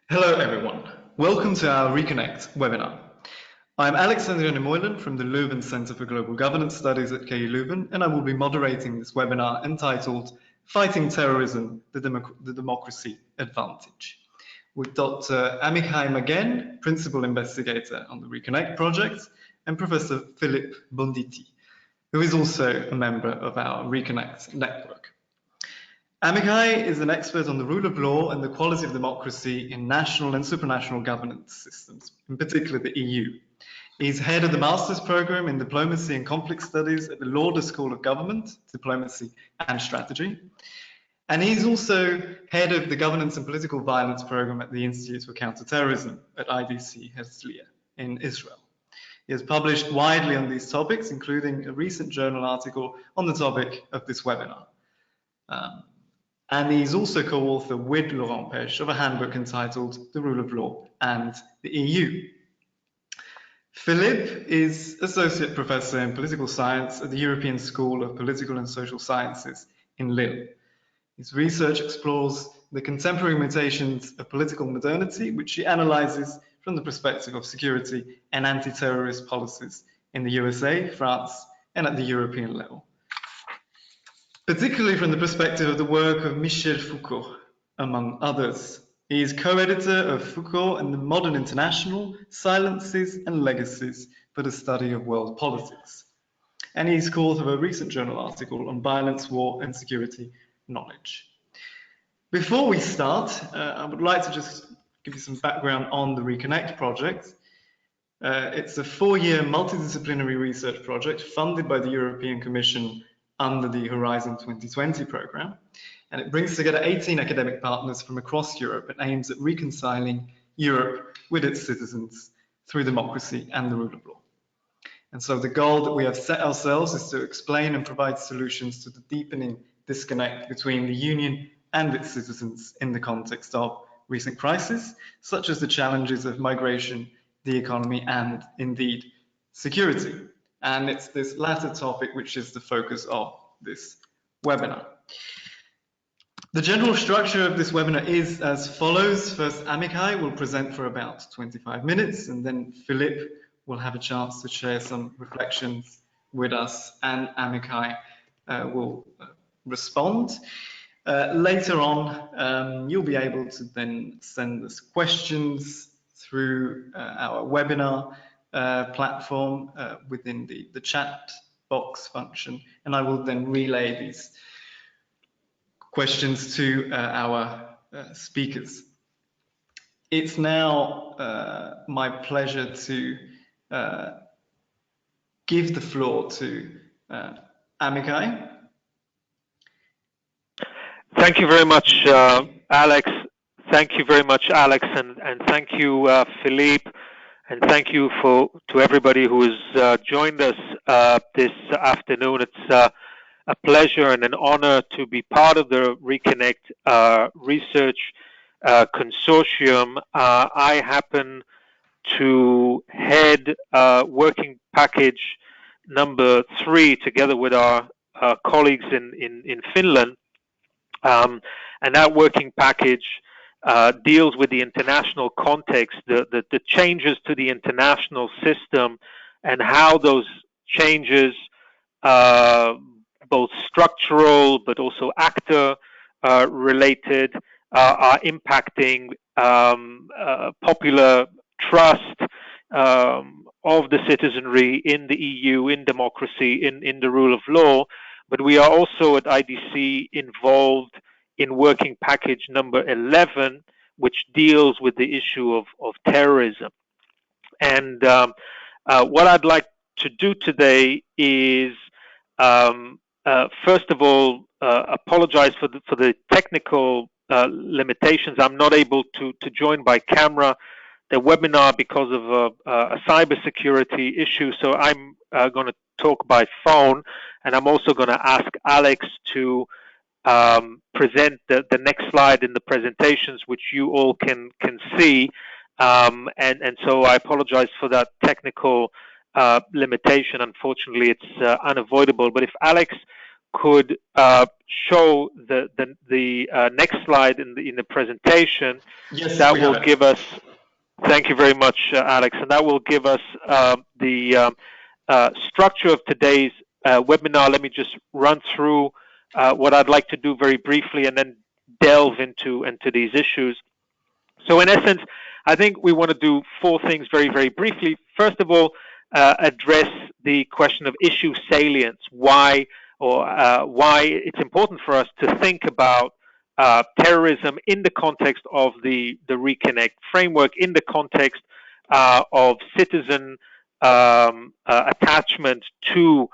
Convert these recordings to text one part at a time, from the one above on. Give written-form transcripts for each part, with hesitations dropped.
Hello everyone, welcome to our Reconnect webinar. I'm Andrione-Moylan from the Leuven Center for Global Governance Studies at KU Leuven, and I will be moderating this webinar entitled Fighting Terrorism, the Democracy Advantage, with Dr. Amichai Magen, Principal Investigator on the Reconnect project, and Professor Philippe Bonditti, who is also a member of our Reconnect network. Amichai is an expert on the rule of law and the quality of democracy in national and supranational governance systems, in particular the EU. He's head of the master's program in diplomacy and conflict studies at the Lauder School of Government, Diplomacy and Strategy. And he's also head of the governance and political violence program at the Institute for Counter-Terrorism at IDC Herzliya in Israel. He has published widely on these topics, including a recent journal article on the topic of this webinar. And he's also co-author with Laurent Pech of a handbook entitled The Rule of Law and the EU. Philippe is Associate Professor in Political Science at the European School of Political and Social Sciences in Lille. His research explores the contemporary mutations of political modernity, which he analyzes from the perspective of security and anti-terrorist policies in the USA, France, and at the European level, particularly from the perspective of the work of Michel Foucault, among others. He is co-editor of Foucault and the Modern International, Silences and Legacies for the Study of World Politics. And he's co-author of a recent journal article on violence, war and security knowledge. Before we start, I would like to just give you some background on the Reconnect project. It's a 4-year multidisciplinary research project funded by the European Commission under the Horizon 2020 program, and it brings together 18 academic partners from across Europe and aims at reconciling Europe with its citizens through democracy and the rule of law. And so the goal that we have set ourselves is to explain and provide solutions to the deepening disconnect between the Union and its citizens in the context of recent crises, such as the challenges of migration, the economy, and indeed security. And it's this latter topic which is the focus of this webinar. The general structure of this webinar is as follows. First, Amichai will present for about 25 minutes, and then Philippe will have a chance to share some reflections with us, and Amichai will respond. Later on, you'll be able to then send us questions through our webinar platform within the chat box function, and I will then relay these questions to our speakers. It's now my pleasure to give the floor to Amichai. Thank you very much, Alex. Thank you very much, Alex, and thank you, Philippe. And thank you to everybody who has joined us this afternoon. It's a pleasure and an honor to be part of the Reconnect Research Consortium. I happen to head working package number 3 together with our colleagues in Finland. And that working package deals with the international context, the changes to the international system, and how those changes, both structural but also actor related, are impacting popular trust of the citizenry in the EU, in democracy, in the rule of law. But we are also at IDC involved in working package number 11, which deals with the issue of terrorism. And what I'd like to do today is, first of all, apologize for the technical limitations. I'm not able to join by camera the webinar because of a cybersecurity issue, so I'm going to talk by phone, and I'm also going to ask Alex to present the next slide in the presentations, which you all can see, and so I apologize for that technical limitation. Unfortunately, it's unavoidable. But if Alex could show the next slide in the presentation, Yes, that we will have it. give us. Thank you very much, Alex, and that will give us the structure of today's webinar. Let me just run through what I'd like to do very briefly, and then delve into these issues. So in essence, I think we want to do four things very, very briefly. First of all, address the question of issue salience, why it's important for us to think about terrorism in the context of the Reconnect framework, in the context of citizen attachment to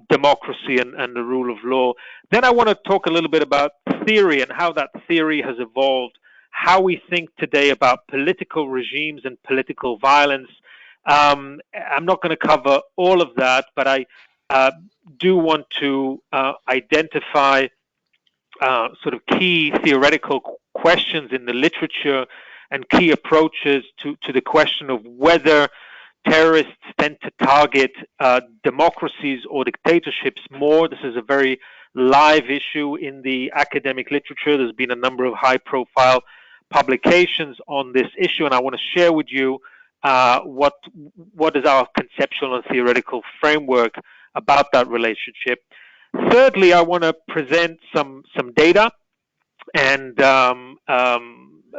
democracy and the rule of law. Then I want to talk a little bit about theory and how that theory has evolved, how we think today about political regimes and political violence. I'm not going to cover all of that, but I do want to identify sort of key theoretical questions in the literature and key approaches to the question of whether terrorists tend to target democracies or dictatorships more. This is a very live issue in the academic literature. There's been a number of high-profile publications on this issue, and I want to share with you what is our conceptual and theoretical framework about that relationship. Thirdly, I want to present some data and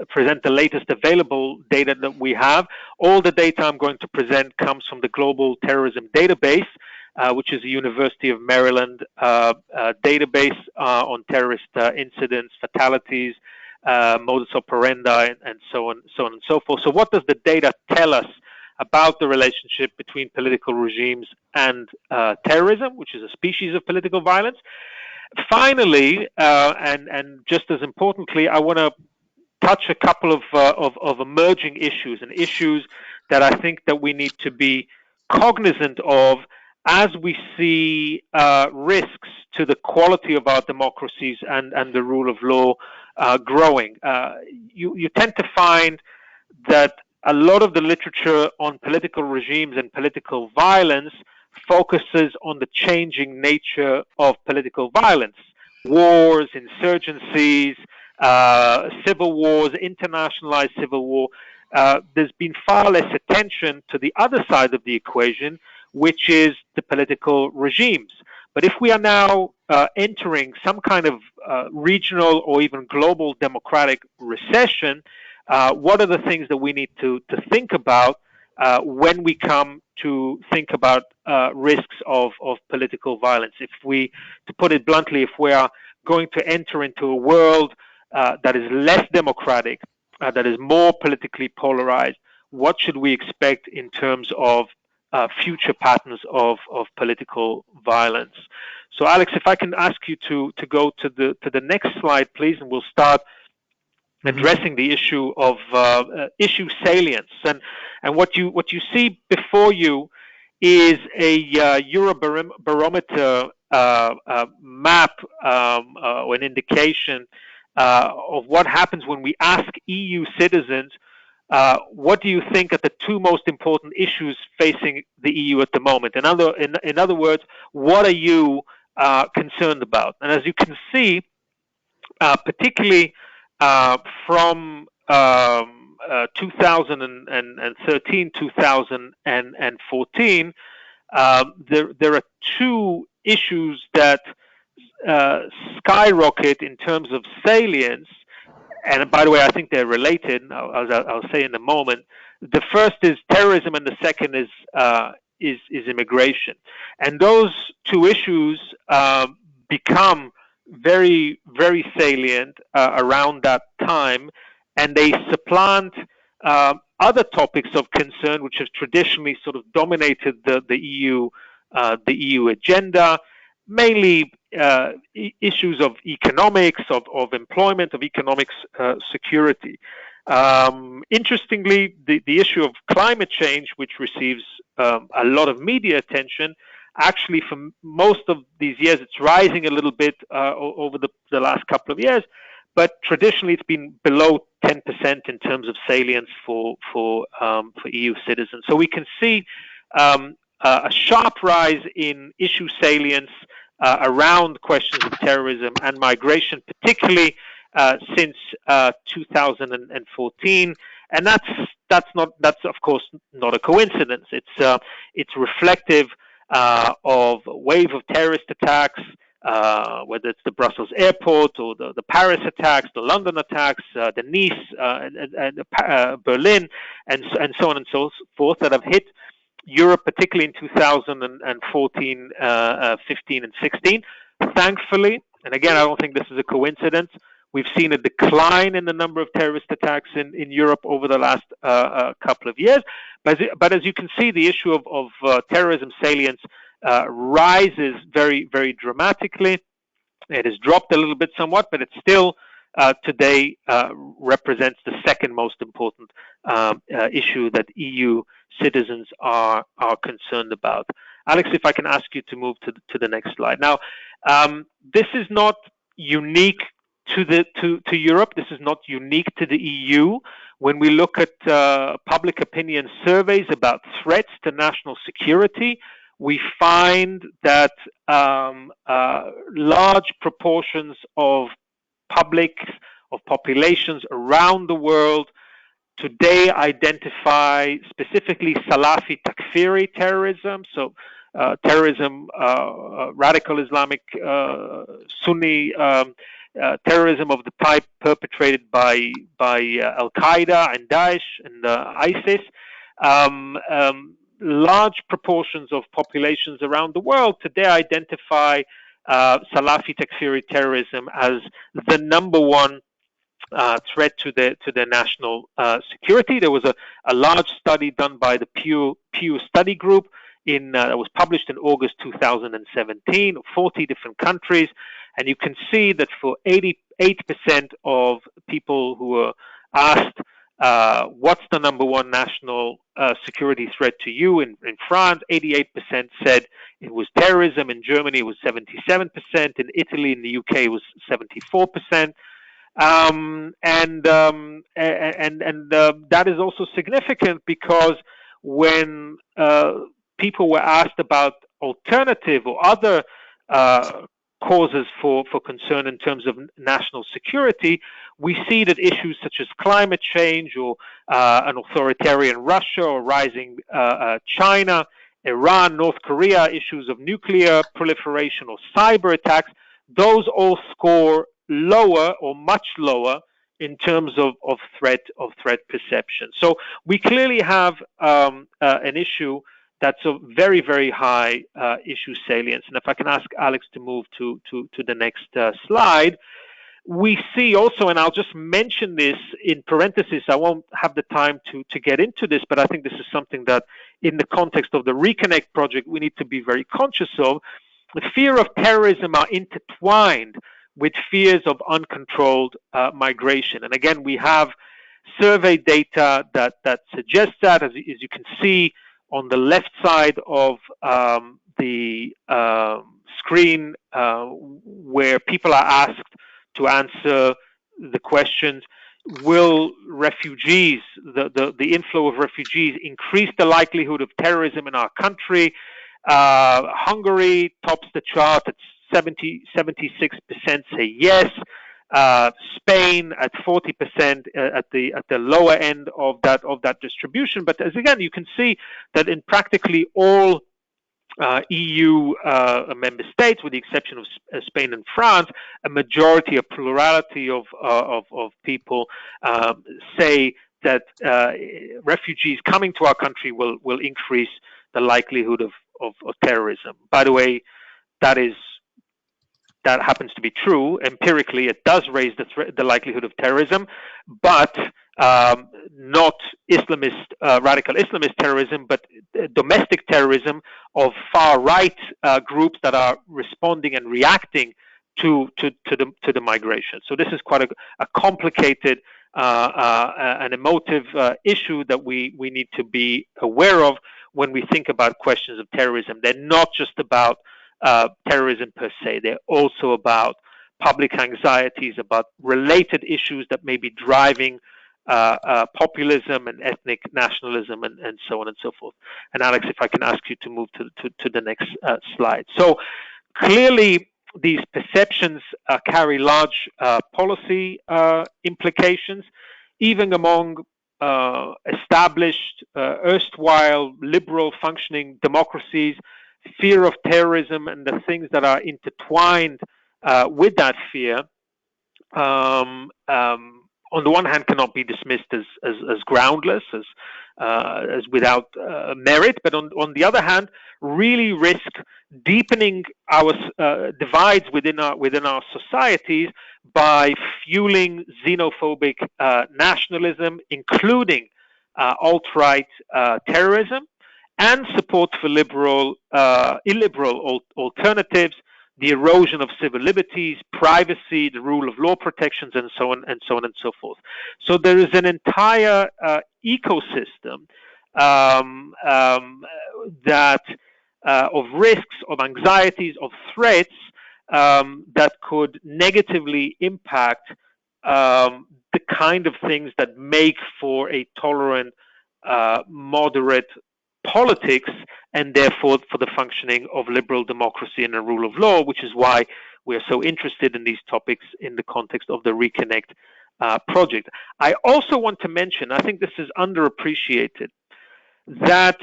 present the latest available data that we have. All the data I'm going to present comes from the Global Terrorism Database, which is a University of Maryland database on terrorist incidents, fatalities, modus operandi, and so on and so forth. So what does the data tell us about the relationship between political regimes and terrorism, which is a species of political violence? Finally, and just as importantly, I want to touch a couple of emerging issues, and issues that I think that we need to be cognizant of as we see risks to the quality of our democracies and the rule of law growing. You tend to find that a lot of the literature on political regimes and political violence focuses on the changing nature of political violence. Wars, insurgencies, civil wars, internationalized civil war. There's been far less attention to the other side of the equation, which is the political regimes. But if we are now entering some kind of regional or even global democratic recession, what are the things that we need to think about when we come to think about risks of political violence? To put it bluntly, if we are going to enter into a world that is less democratic, that is more politically polarized, what should we expect in terms of future patterns of political violence? So, Alex, if I can ask you to go to the next slide, please, and we'll start addressing the issue of issue salience. And what you see before you is a Eurobarometer map or an indication of what happens when we ask EU citizens, what do you think are the two most important issues facing the EU at the moment? In other words, what are you concerned about? And as you can see, particularly from 2013, 2014, there are two issues that skyrocket in terms of salience. And by the way, I think they're related, as I'll say in a moment. The first is terrorism, and the second is immigration. And those two issues become very, very salient around that time, and they supplant other topics of concern which have traditionally sort of dominated the EU agenda, mainly issues of economics, of employment, of economic security. Interestingly, the issue of climate change, which receives a lot of media attention, actually for most of these years, it's rising a little bit over the last couple of years, but traditionally it's been below 10% in terms of salience for EU citizens. So we can see a sharp rise in issue salience around questions of terrorism and migration, particularly since 2014, and that's of course not a coincidence. It's reflective of a wave of terrorist attacks, whether it's the Brussels airport or the Paris attacks, the London attacks, the Nice and Berlin, and so on and so forth, that have hit Europe, particularly in 2014, 15, and 16. Thankfully, and again, I don't think this is a coincidence, we've seen a decline in the number of terrorist attacks in Europe over the last couple of years. But as you can see, the issue of terrorism salience rises very, very dramatically. It has dropped a little bit somewhat, but it still today represents the second most important issue that EU citizens are concerned about. Alex, if I can ask you to move to the next slide. Now, this is not unique to Europe. This is not unique to the EU. When we look at public opinion surveys about threats to national security, we find that large proportions of populations around the world today identify specifically Salafi Takfiri terrorism, so terrorism, radical Islamic Sunni terrorism of the type perpetrated by Al-Qaeda and Daesh and ISIS. Large proportions of populations around the world today identify Salafi Takfiri terrorism as the number one threat to their national security. There was a large study done by the Pew Study Group that was published in August 2017, 40 different countries, and you can see that for 88% of people who were asked what's the number one national security threat to you in France, 88% said it was terrorism. In Germany, it was 77%. In Italy, in the UK, it was 74%. That is also significant because when people were asked about alternative or other causes for concern in terms of national security, we see that issues such as climate change or an authoritarian Russia or rising China, Iran, North Korea, issues of nuclear proliferation or cyber attacks, those all score lower or much lower in terms of threat perception. So we clearly have an issue that's a very, very high issue salience. And if I can ask Alex to move to the next slide, we see also, and I'll just mention this in parentheses, I won't have the time to get into this, but I think this is something that in the context of the Reconnect project, we need to be very conscious of. The fear of terrorism are intertwined with fears of uncontrolled migration. And again, we have survey data that suggests that, as you can see on the left side of the screen, where people are asked to answer the questions, will refugees, the inflow of refugees, increase the likelihood of terrorism in our country? Hungary tops the chart at 76% say yes. Spain at 40% at the lower end of that distribution. But as again, you can see that in practically all EU member states, with the exception of Spain and France, a majority, a plurality of people say that refugees coming to our country will increase the likelihood of terrorism. By the way, that happens to be true. Empirically, it does raise the likelihood of terrorism, but not Islamist, radical Islamist terrorism, but domestic terrorism of far-right groups that are responding and reacting to the migration. So this is quite a complicated and emotive issue that we need to be aware of when we think about questions of terrorism. They're not just about terrorism per se. They're also about public anxieties, about related issues that may be driving populism and ethnic nationalism and so on and so forth. And Alex, if I can ask you to move to the next slide. So Clearly, these perceptions carry large policy implications, even among established, erstwhile liberal functioning democracies. Fear of terrorism and the things that are intertwined with that fear, on the one hand, cannot be dismissed as groundless, as without merit, but on the other hand, really risk deepening our divides within our societies by fueling xenophobic nationalism, including alt-right terrorism, and support for illiberal alternatives, the erosion of civil liberties, privacy, the rule of law protections, and so on and so on and so forth. So there is an entire ecosystem that of risks, of anxieties, of threats that could negatively impact the kind of things that make for a tolerant, moderate politics, and therefore for the functioning of liberal democracy and the rule of law, which is why we are so interested in these topics in the context of the Reconnect project. I also want to mention, I think this is underappreciated, that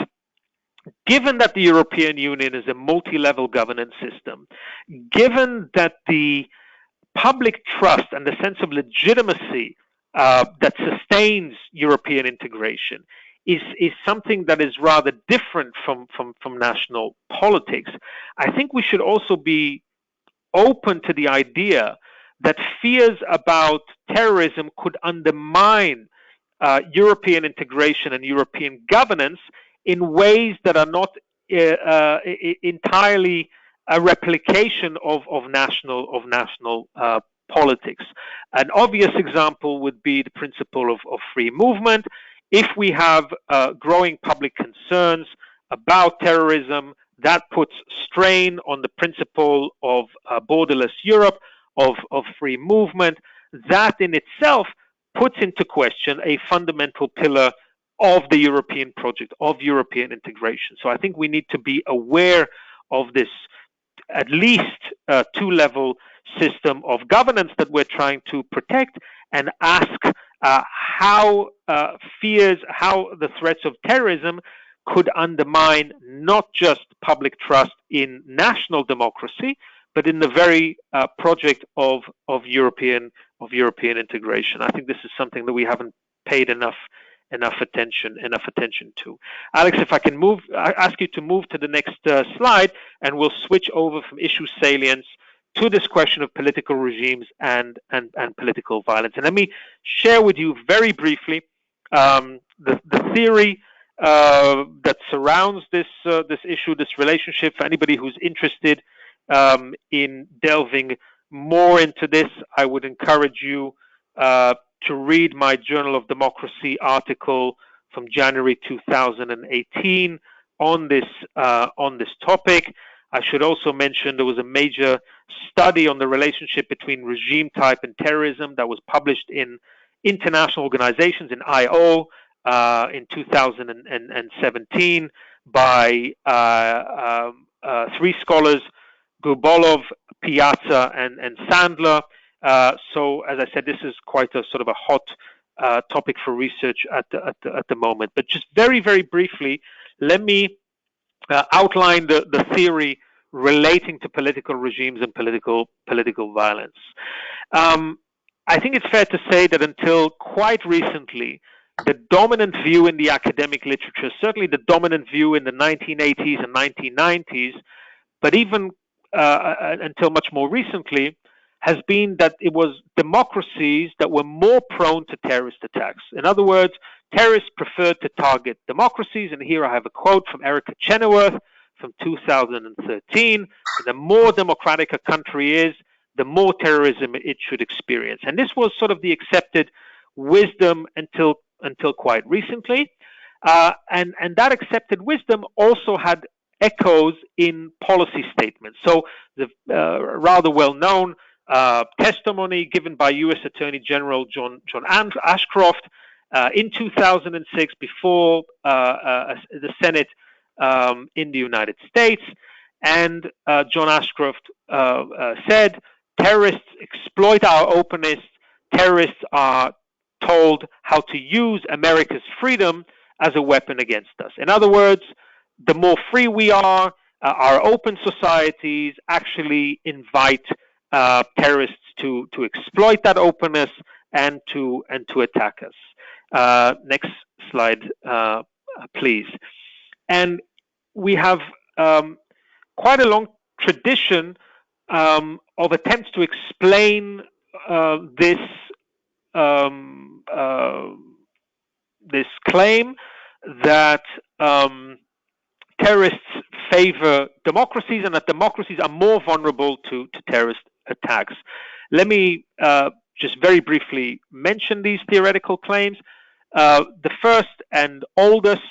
given that the European Union is a multi-level governance system, given that the public trust and the sense of legitimacy that sustains European integration is something that is rather different from national politics, I think we should also be open to the idea that fears about terrorism could undermine European integration and European governance in ways that are not entirely a replication of national politics. An obvious example would be the principle of free movement. If we have growing public concerns about terrorism, that puts strain on the principle of borderless Europe, of free movement. That in itself puts into question a fundamental pillar of the European project, of European integration. So I think we need to be aware of this at least two-level system of governance that we're trying to protect, and ask how the threats of terrorism could undermine not just public trust in national democracy, but in the very project of European integration. I think this is something that we haven't paid enough attention to. Alex, if I can ask you to move to the next slide, and we'll switch over from issue salience to this question of political regimes and political violence. And let me share with you very briefly the theory that surrounds this issue, this relationship. For anybody who's interested in delving more into this, I would encourage you to read my Journal of Democracy article from January 2018 on this topic. I should also mention there was a major study on the relationship between regime type and terrorism that was published in international organizations, in I.O., in 2017 by three scholars, Gubolov, Piazza, and Sandler. So, as I said, this is quite a sort of a hot topic for research at the moment. But just very, very briefly, let me outline the theory relating to political regimes and political violence. I think it's fair to say that until quite recently, the dominant view in the academic literature, certainly the dominant view in the 1980s and 1990s, but even until much more recently, has been that it was democracies that were more prone to terrorist attacks. In other words, terrorists preferred to target democracies, and here I have a quote from Erica Chenoweth from 2013, the more democratic a country is, the more terrorism it should experience. And this was sort of the accepted wisdom until quite recently. And that accepted wisdom also had echoes in policy statements. So the rather well-known testimony given by U.S. Attorney General John Ashcroft in 2006 before the Senate in the United States, And John Ashcroft said, terrorists exploit our openness. Terrorists are told how to use America's freedom as a weapon against us. In other words, the more free we are, our open societies actually invite terrorists to exploit that openness and to attack us. Next slide, please. And we have quite a long tradition of attempts to explain this claim that terrorists favor democracies and that democracies are more vulnerable to terrorist attacks. Let me just very briefly mention these theoretical claims. The first and oldest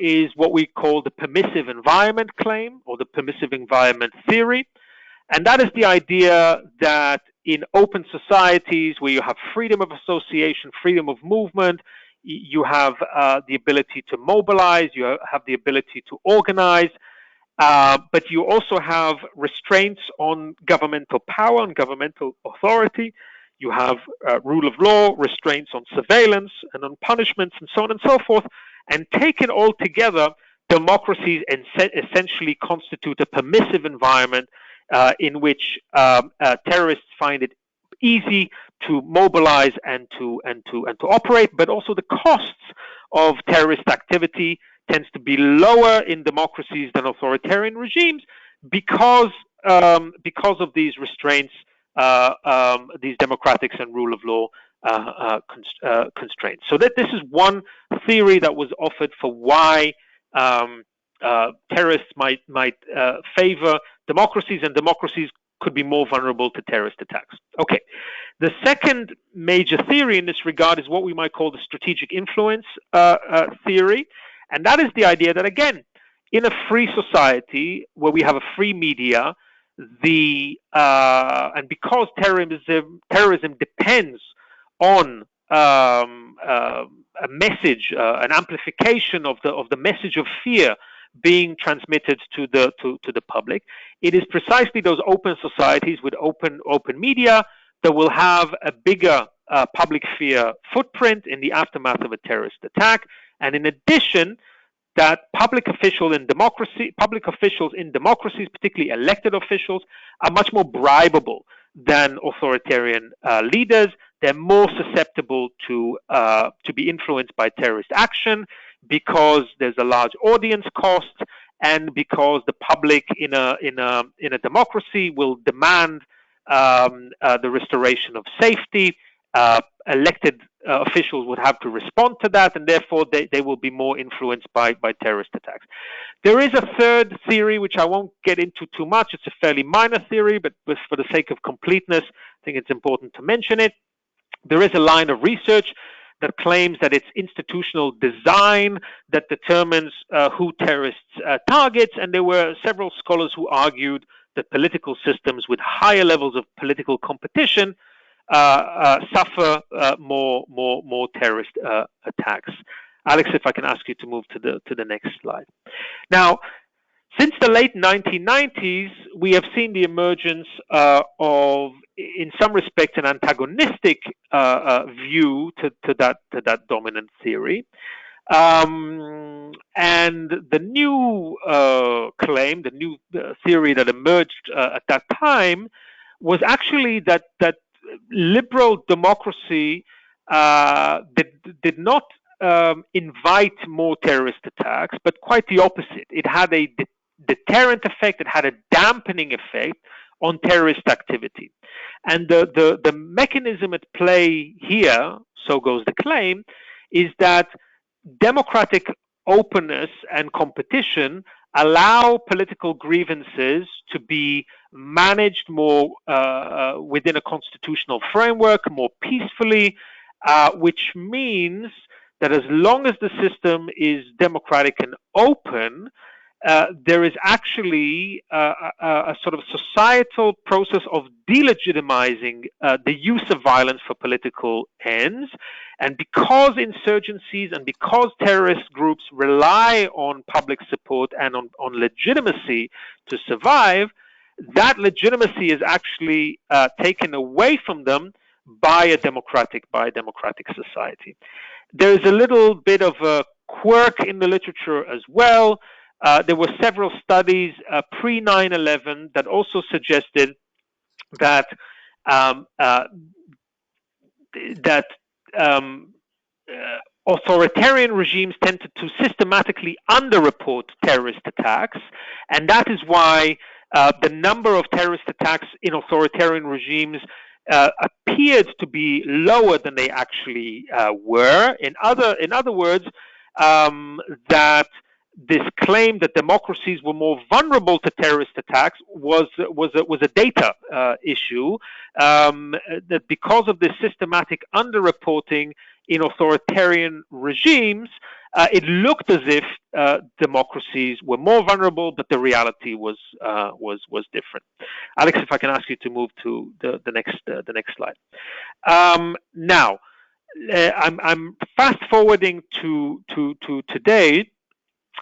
is what we call the permissive environment claim, or the permissive environment theory. And that is the idea that in open societies where you have freedom of association, freedom of movement, you have the ability to mobilize, you have the ability to organize, but you also have restraints on governmental power and governmental authority. You have rule of law, restraints on surveillance and on punishments, and so on and so forth. And taken all together, democracies essentially constitute a permissive environment in which terrorists find it easy to mobilize and to operate, but also the costs of terrorist activity tends to be lower in democracies than authoritarian regimes because of these restraints, these democratics and rule of law constraints. So that this is one theory that was offered for why terrorists might favor democracies, and democracies could be more vulnerable to terrorist attacks. Okay. The second major theory in this regard is what we might call the strategic influence theory. And that is the idea that, again, in a free society where we have a free media, and because terrorism depends on a message, an amplification of the message of fear being transmitted to the public, it is precisely those open societies with open media that will have a bigger public fear footprint in the aftermath of a terrorist attack. And in addition, that public officials in democracies, particularly elected officials, are much more bribable than authoritarian leaders. They're more susceptible to be influenced by terrorist action because there's a large audience cost, and because the public in a democracy will demand the restoration of safety. Elected officials would have to respond to that, and therefore they will be more influenced by terrorist attacks. There is a third theory, which I won't get into too much. It's a fairly minor theory, but for the sake of completeness, I think it's important to mention it. There is a line of research that claims that it's institutional design that determines who terrorists targets, and there were several scholars who argued that political systems with higher levels of political competition suffer more terrorist attacks. Alex, if I can ask you to move to the next slide. Now, since the late 1990s, we have seen the emergence of, in some respects, an antagonistic view to that dominant theory. And the new claim, the new theory that emerged at that time, was actually that liberal democracy did not invite more terrorist attacks, but quite the opposite. It had a deterrent effect. It had a dampening effect on terrorist activity. And the mechanism at play here, so goes the claim, is that democratic openness and competition allow political grievances to be managed more within a constitutional framework, more peacefully, which means that as long as the system is democratic and open, there is actually a sort of societal process of delegitimizing the use of violence for political ends. And because insurgencies and because terrorist groups rely on public support and on legitimacy to survive, that legitimacy is actually taken away from them by a democratic society. There is a little bit of a quirk in the literature as well. There were several studies pre 9/11 that also suggested that authoritarian regimes tend to systematically underreport terrorist attacks, and that is why the number of terrorist attacks in authoritarian regimes appeared to be lower than they actually were. In other words, that this claim that democracies were more vulnerable to terrorist attacks was a data issue. That because of this systematic underreporting in authoritarian regimes, it looked as if democracies were more vulnerable, but the reality was different. Alex, if I can ask you to move to the next slide. Now, I'm fast forwarding to today,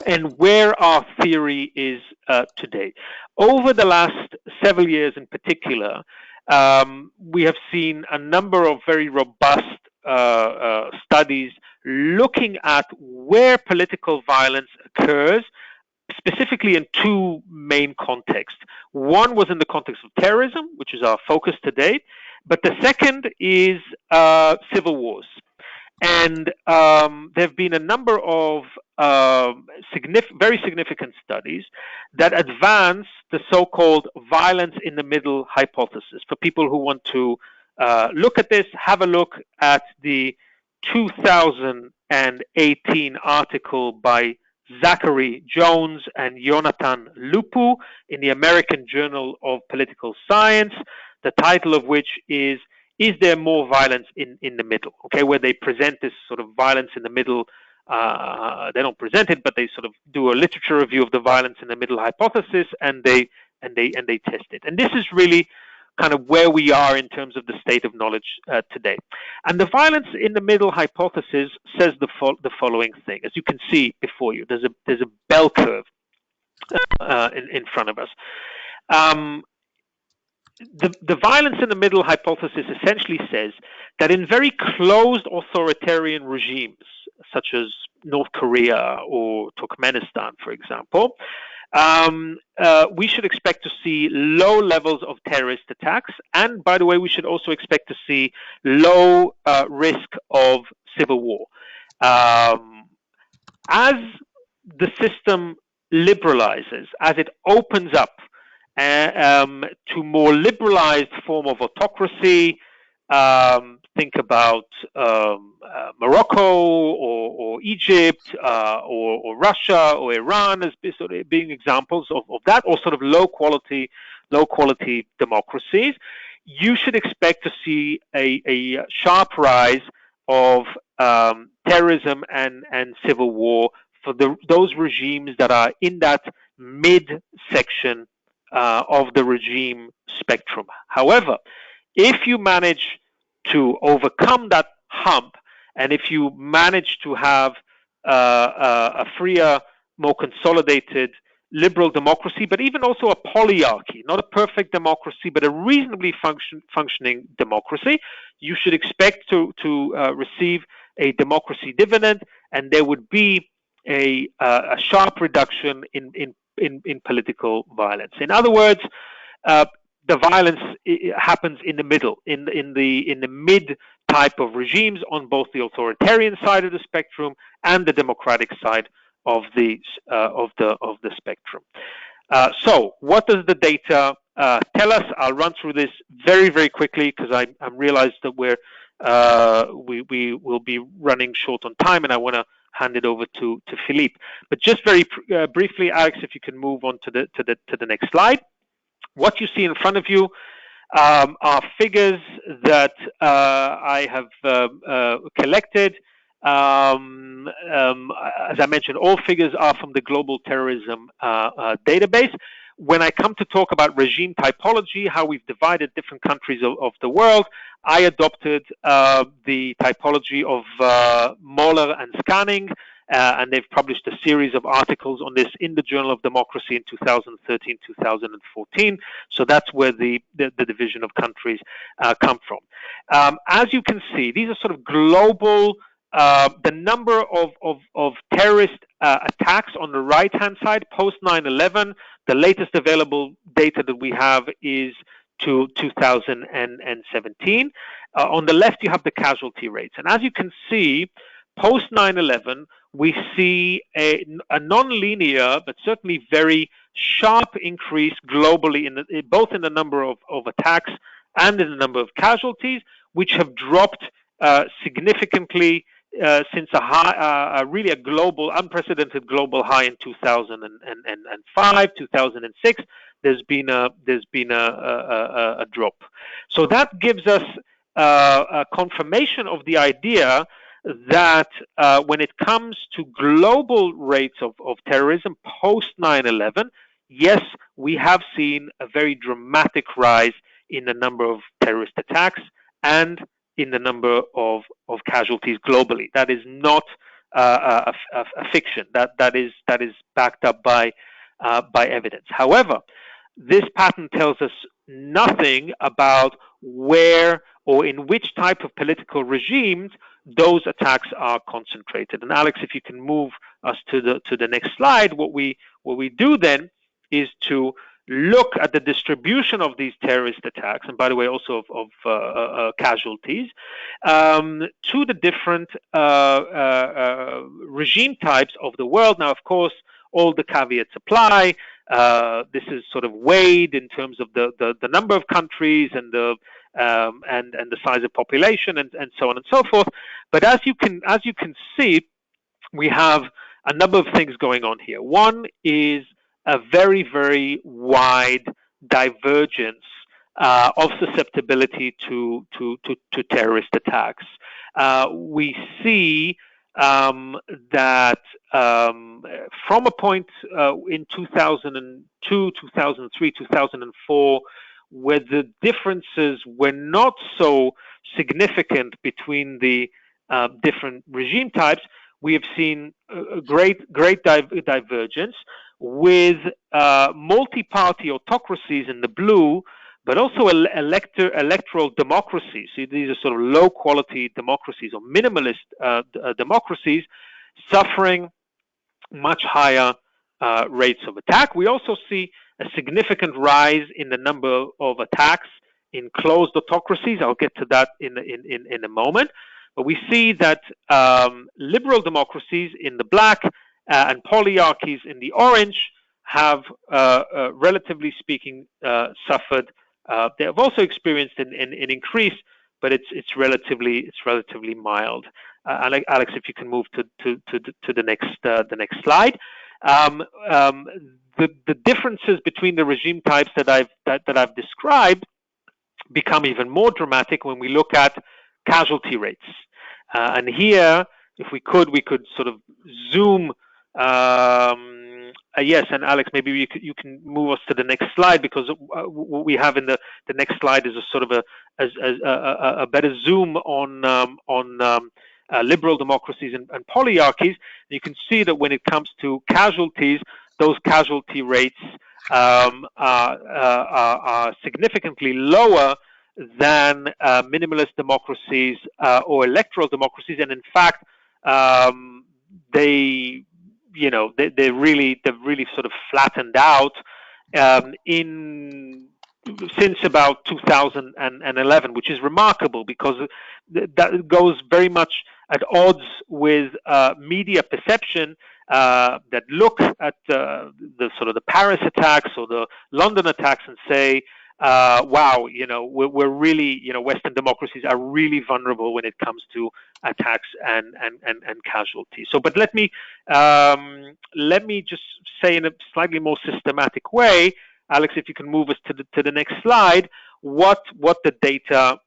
and where our theory is today. Over the last several years in particular, we have seen a number of very robust studies looking at where political violence occurs, specifically in two main contexts. One was in the context of terrorism, which is our focus today, but the second is civil wars. And there have been a number of very significant studies that advance the so-called violence in the middle hypothesis. For people who want to look at this, have a look at the 2018 article by Zachary Jones and Jonathan Lupu in the American Journal of Political Science, the title of which is there more violence in the middle? Okay, where they present this sort of violence in the middle. They don't present it, but they sort of do a literature review of the violence in the middle hypothesis, and they test it. And this is really kind of where we are in terms of the state of knowledge today. And the violence in the middle hypothesis says the following thing. As you can see before you, there's a bell curve in front of us. The violence in the middle hypothesis essentially says that in very closed authoritarian regimes, such as North Korea or Turkmenistan, for example, we should expect to see low levels of terrorist attacks. And by the way, we should also expect to see low risk of civil war. As the system liberalizes, as it opens up to more liberalized form of autocracy, think about Morocco or Egypt or Russia or Iran as sort of being examples of that, or sort of low quality democracies. You should expect to see a sharp rise of terrorism and civil war for those regimes that are in that mid-section of the regime spectrum. However, if you manage to overcome that hump, and if you manage to have a freer, more consolidated liberal democracy, but even also a polyarchy, not a perfect democracy, but a reasonably functioning democracy, you should expect to receive a democracy dividend, and there would be a sharp reduction in political violence. In other words, the violence happens in the middle, in the mid type of regimes on both the authoritarian side of the spectrum and the democratic side of the spectrum. So, what does the data tell us? I'll run through this very, very quickly because I realize that we will be running short on time, and I want to hand it over to Philippe. But just very briefly, Alex, if you can move on to the next slide. What you see in front of you are figures that I have collected As I mentioned, all figures are from the Global Terrorism database. When I come to talk about regime typology, how we've divided different countries of the world, I adopted the typology of Moller and Scanning, and they've published a series of articles on this in the Journal of Democracy in 2013, 2014. So that's where the division of countries come from. As you can see, these are sort of global. The number of terrorist attacks on the right-hand side, post 9/11, the latest available data that we have is to 2017. On the left, you have the casualty rates. And as you can see, post 9/11, we see a non-linear, but certainly very sharp increase globally, both in the number of attacks and in the number of casualties, which have dropped significantly since really a global, unprecedented global high in 2005, 2006. There's been a drop. So that gives us a confirmation of the idea that when it comes to global rates of terrorism post 9/11, yes, we have seen a very dramatic rise in the number of terrorist attacks and in the number of casualties globally. That is not a fiction. That is backed up by evidence. However, this pattern tells us nothing about where or in which type of political regimes those attacks are concentrated. And Alex, if you can move us to the next slide, what we do then is to look at the distribution of these terrorist attacks, and by the way, also of casualties, to the different regime types of the world. Now, of course, all the caveats apply. This is sort of weighed in terms of the number of countries and the size of population and so on and so forth. But as you can see, we have a number of things going on here. One is a very, very wide divergence of susceptibility to terrorist attacks. We see that from a point in 2002, 2003, 2004, where the differences were not so significant between the different regime types, we have seen a great divergence with multi-party autocracies in the blue, but also electoral democracies. See, these are sort of low-quality democracies or minimalist democracies suffering much higher rates of attack. We also see a significant rise in the number of attacks in closed autocracies. I'll get to that in a moment. But we see that liberal democracies in the black and polyarchies in the orange have, relatively speaking, suffered. They have also experienced an increase, but it's relatively mild. Alex, if you can move to the next slide. The differences between the regime types that I've described become even more dramatic when we look at casualty rates. And here, if we could sort of zoom. Yes, and Alex, maybe you can move us to the next slide, because what we have in the next slide is a sort of a better zoom on liberal democracies and polyarchies. You can see that when it comes to casualties, those casualty rates are significantly lower than minimalist democracies or electoral democracies, and in fact, they've really sort of flattened out since about 2011, which is remarkable because that goes very much at odds with media perception that look at the sort of the Paris attacks or the London attacks and say, wow, we're really, Western democracies are really vulnerable when it comes to attacks and casualties. So, but let me just say in a slightly more systematic way, Alex, if you can move us to the next slide, what the data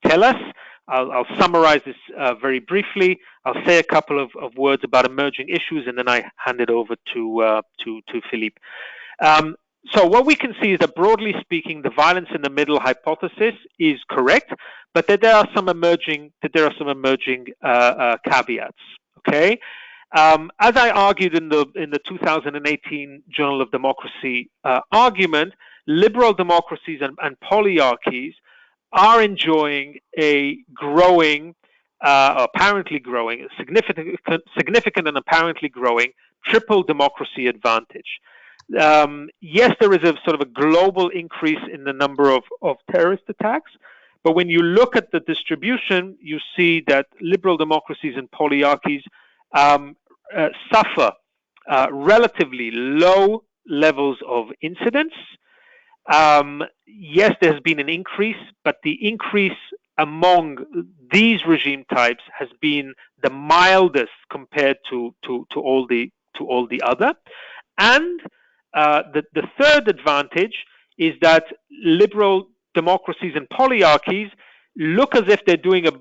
tell us. I'll summarize this very briefly. I'll say a couple of words about emerging issues, and then I hand it over to Philippe. So what we can see is that, broadly speaking, the violence in the middle hypothesis is correct, but that there are some emerging caveats. Okay, as I argued in the 2018 Journal of Democracy argument, liberal democracies and polyarchies are enjoying a growing, apparently growing, significant and apparently growing triple democracy advantage. Yes, there is a sort of a global increase in the number of terrorist attacks, but when you look at the distribution, you see that liberal democracies and polyarchies suffer relatively low levels of incidence. Yes, there has been an increase, but the increase among these regime types has been the mildest compared to all the other. And the third advantage is that liberal democracies and polyarchies look as if they're doing a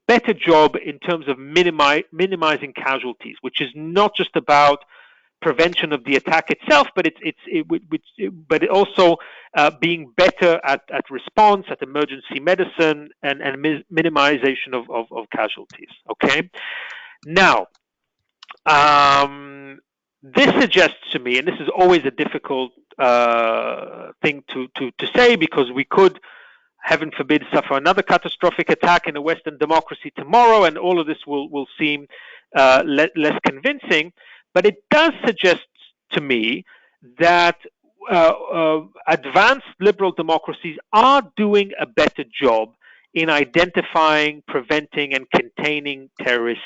better job in terms of minimizing casualties, which is not just about prevention of the attack itself, but it also being better at response, at emergency medicine, and minimization of casualties. Okay, now this suggests to me, and this is always a difficult thing to say, because we could, heaven forbid, suffer another catastrophic attack in a Western democracy tomorrow, and all of this will seem less convincing. But it does suggest to me that advanced liberal democracies are doing a better job in identifying, preventing, and containing terrorist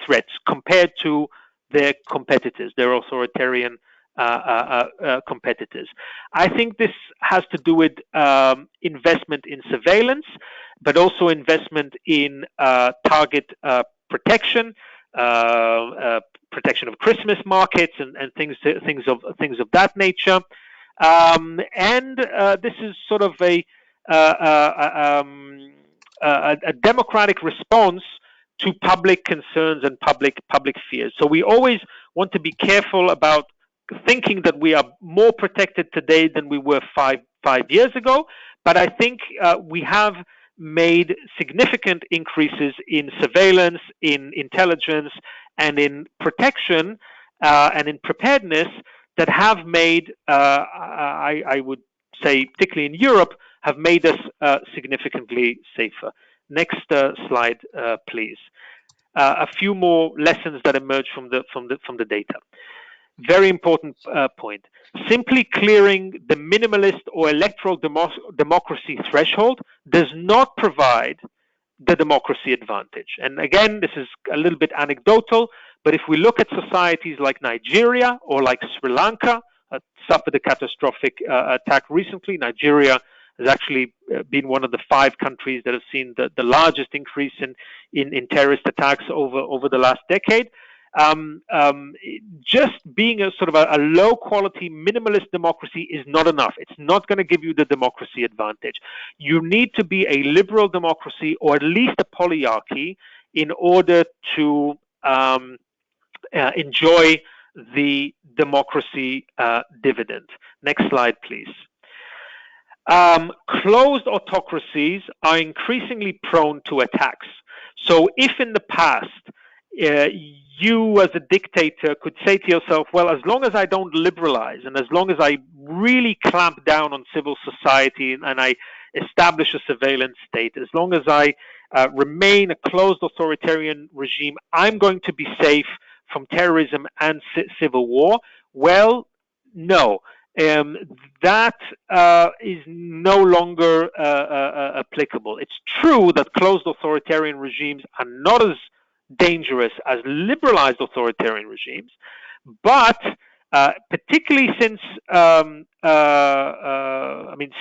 threats compared to their competitors, their authoritarian competitors. I think this has to do with investment in surveillance, but also investment in target protection, protection of Christmas markets, and things of that nature. And this is sort of a democratic response to public concerns and public fears. So we always want to be careful about thinking that we are more protected today than we were five years ago. But I think we have made significant increases in surveillance, in intelligence, and in protection, and in preparedness that have made, I would say, particularly in Europe, have made us significantly safer. Next slide, please. A few more lessons that emerge from the data. Very important point. Simply clearing the minimalist or electoral democracy threshold does not provide the democracy advantage. And again, this is a little bit anecdotal, but if we look at societies like Nigeria or like Sri Lanka, suffered a catastrophic attack recently. Nigeria has actually been one of the 5 countries that have seen the largest increase in terrorist attacks over the last decade. Just being a sort of a low quality minimalist democracy is not enough. It's not going to give you the democracy advantage. You need to be a liberal democracy, or at least a polyarchy, in order to enjoy the democracy dividend. Next slide, please. Closed autocracies are increasingly prone to attacks. So if in the past you as a dictator could say to yourself, well, as long as I don't liberalize, and as long as I really clamp down on civil society, and I establish a surveillance state, as long as I remain a closed authoritarian regime, I'm going to be safe from terrorism and civil war. Well, no. That is no longer applicable. It's true that closed authoritarian regimes are not as dangerous as liberalized authoritarian regimes, but particularly since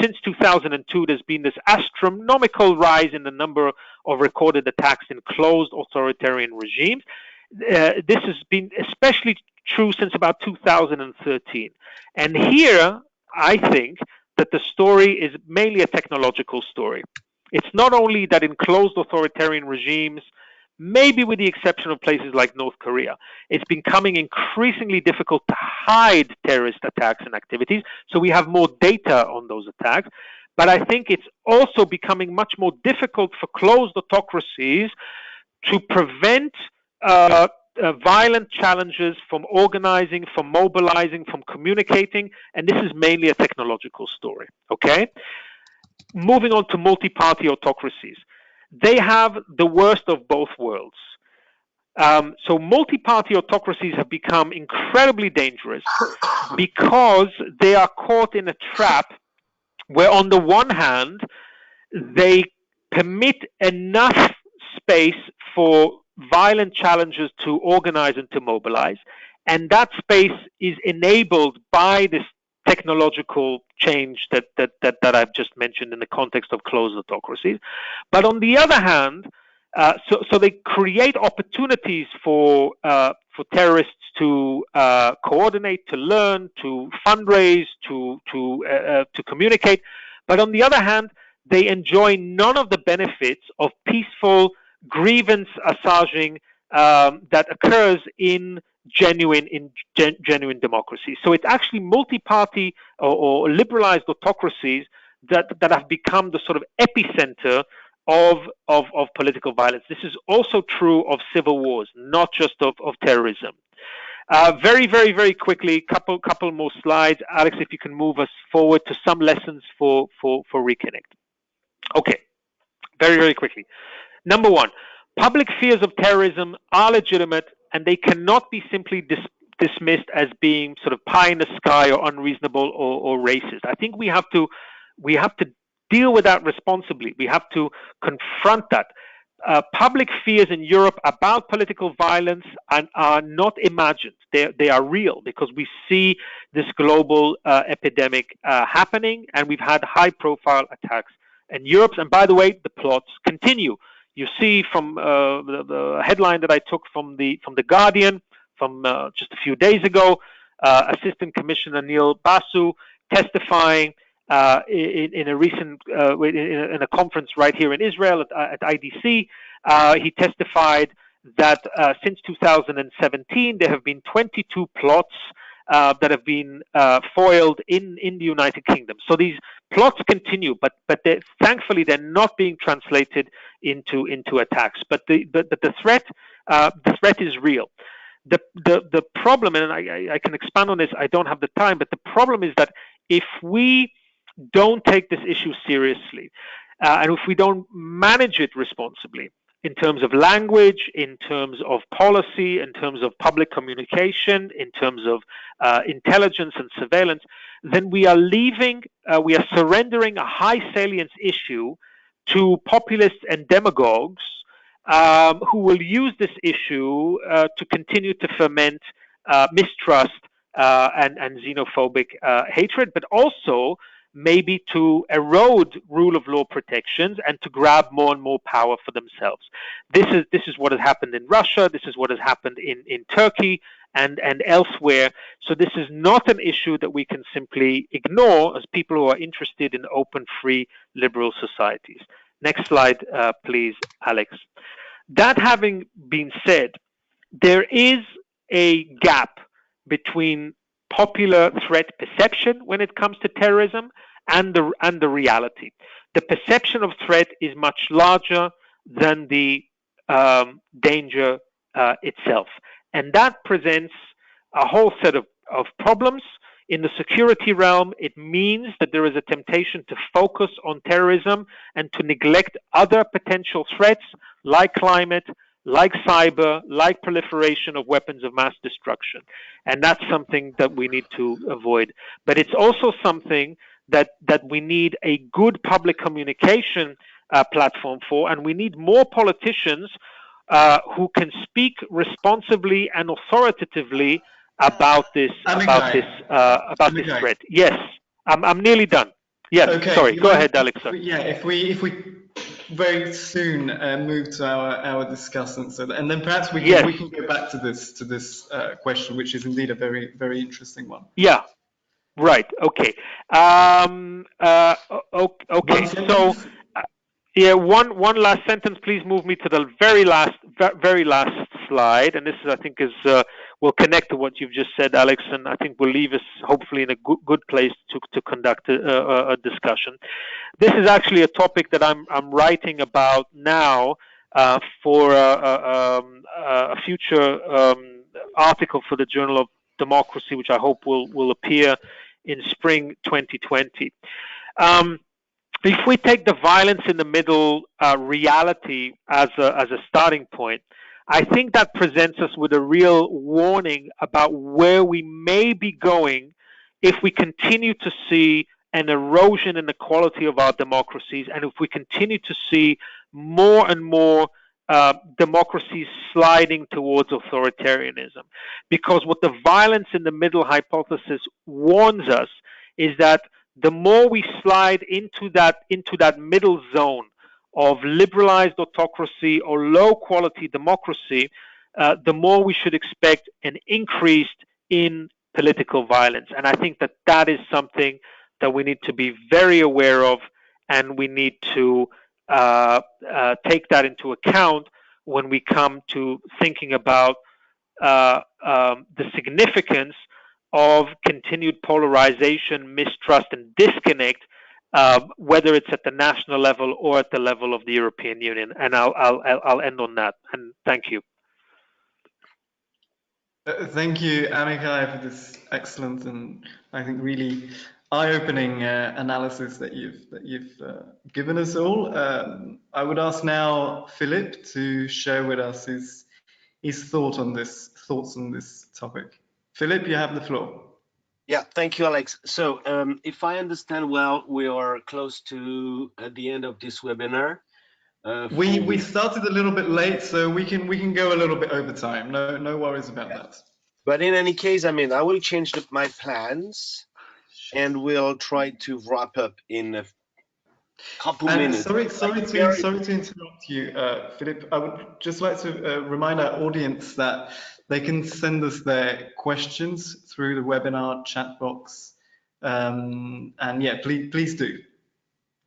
since 2002, there's been this astronomical rise in the number of recorded attacks in closed authoritarian regimes. This has been especially true since about 2013. And here, I think that the story is mainly a technological story. It's not only that in closed authoritarian regimes, maybe with the exception of places like North Korea, it's becoming increasingly difficult to hide terrorist attacks and activities. So we have more data on those attacks. But I think it's also becoming much more difficult for closed autocracies to prevent violent challenges from organizing, from mobilizing, from communicating. And this is mainly a technological story. Okay? Moving on to multi-party autocracies. They have the worst of both worlds. So multi-party autocracies have become incredibly dangerous because they are caught in a trap where on the one hand, they permit enough space for violent challenges to organize and to mobilize, and that space is enabled by this technological change that I've just mentioned in the context of closed autocracies. But on the other hand, so they create opportunities for terrorists to coordinate, to learn, to fundraise, to communicate. But on the other hand, they enjoy none of the benefits of peaceful grievance assaging that occurs in genuine democracy. So it's actually multi-party or liberalized autocracies that have become the sort of epicenter of political violence. This is also true of civil wars, not just of terrorism. Very, very, very quickly, couple more slides. Alex, if you can move us forward to some lessons for Reconnect. Okay, very, very quickly. Number one, public fears of terrorism are legitimate, and they cannot be simply dismissed as being sort of pie in the sky or unreasonable or racist. I think we have to deal with that responsibly. We have to confront that. Public fears in Europe about political violence are not imagined. They are real because we see this global epidemic happening, and we've had high-profile attacks in Europe. And by the way, the plots continue. You see from the headline that I took from the Guardian from just a few days ago, Assistant Commissioner Neil Basu testifying in a recent in a conference right here in Israel at IDC. He testified that since 2017 there have been 22 plots that have been foiled in the United Kingdom. So these plots continue, but thankfully they're not being translated into attacks. But the threat is real. The problem, and I can expand on this, I don't have the time, but the problem is that if we don't take this issue seriously, and if we don't manage it responsibly in terms of language, in terms of policy, in terms of public communication, in terms of intelligence and surveillance, then we are surrendering a high salience issue to populists and demagogues who will use this issue to continue to ferment mistrust and xenophobic hatred, but also maybe to erode rule of law protections and to grab more and more power for themselves. This is what has happened in Russia. This is what has happened in Turkey and elsewhere. So this is not an issue that we can simply ignore as people who are interested in open, free, liberal societies. Next slide, please, Alex. That having been said, there is a gap between popular threat perception when it comes to terrorism and the reality. The perception of threat is much larger than the danger itself. And that presents a whole set of problems. In the security realm, it means that there is a temptation to focus on terrorism and to neglect other potential threats like climate, like cyber, like proliferation of weapons of mass destruction. And that's something that we need to avoid. But it's also something that we need a good public communication platform for, and we need more politicians who can speak responsibly and authoritatively about this threat. Yes, I'm nearly done. Yes, okay. Sorry. Go ahead, Alex. Yeah, if we very soon move to our discussion, and then perhaps we can go back to this question, which is indeed a very, very interesting one. Yeah. Right. Okay. Okay. So Yeah, one last sentence. Please move me to the very last slide, and this is, I think, will connect to what you've just said, Alex, and I think will leave us hopefully in a good place to conduct a discussion. This is actually a topic that I'm writing about now for a future article for the Journal of Democracy, which I hope will appear in spring 2020. If we take the violence in the middle reality as a starting point, I think that presents us with a real warning about where we may be going if we continue to see an erosion in the quality of our democracies, and if we continue to see more and more democracies sliding towards authoritarianism. Because what the violence in the middle hypothesis warns us is that the more we slide into that middle zone of liberalized autocracy or low quality democracy, the more we should expect an increase in political violence. And I think that is something that we need to be very aware of, and we need to take that into account when we come to thinking about the significance of continued polarization, mistrust, and disconnect, whether it's at the national level or at the level of the European Union. And I'll end on that. And thank you. Thank you, Amichai, for this excellent and I think really eye-opening analysis that you've given us all. I would ask now Philippe to share with us his thoughts on this topic. Philippe, you have the floor. Yeah, thank you, Alex. So if I understand well, we are close to the end of this webinar. We started a little bit late, so we can go a little bit over time. No worries about that. But in any case, I mean, I will change my plans, and we'll try to wrap up in a couple minutes. Sorry to interrupt you, Philippe. I would just like to remind our audience that they can send us their questions through the webinar chat box. And yeah, please do.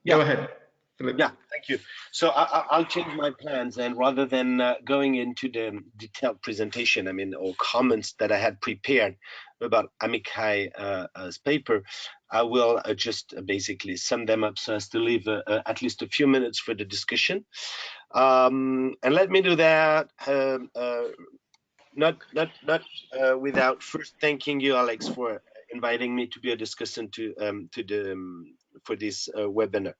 Go ahead, Philippe. Yeah, thank you. So I'll change my plans, and rather than going into the detailed presentation, I mean, or comments that I had prepared about Amichai's paper, I will just basically sum them up so as to leave at least a few minutes for the discussion. And let me do that not without first thanking you, Alex, for inviting me to be a discussant for this webinar.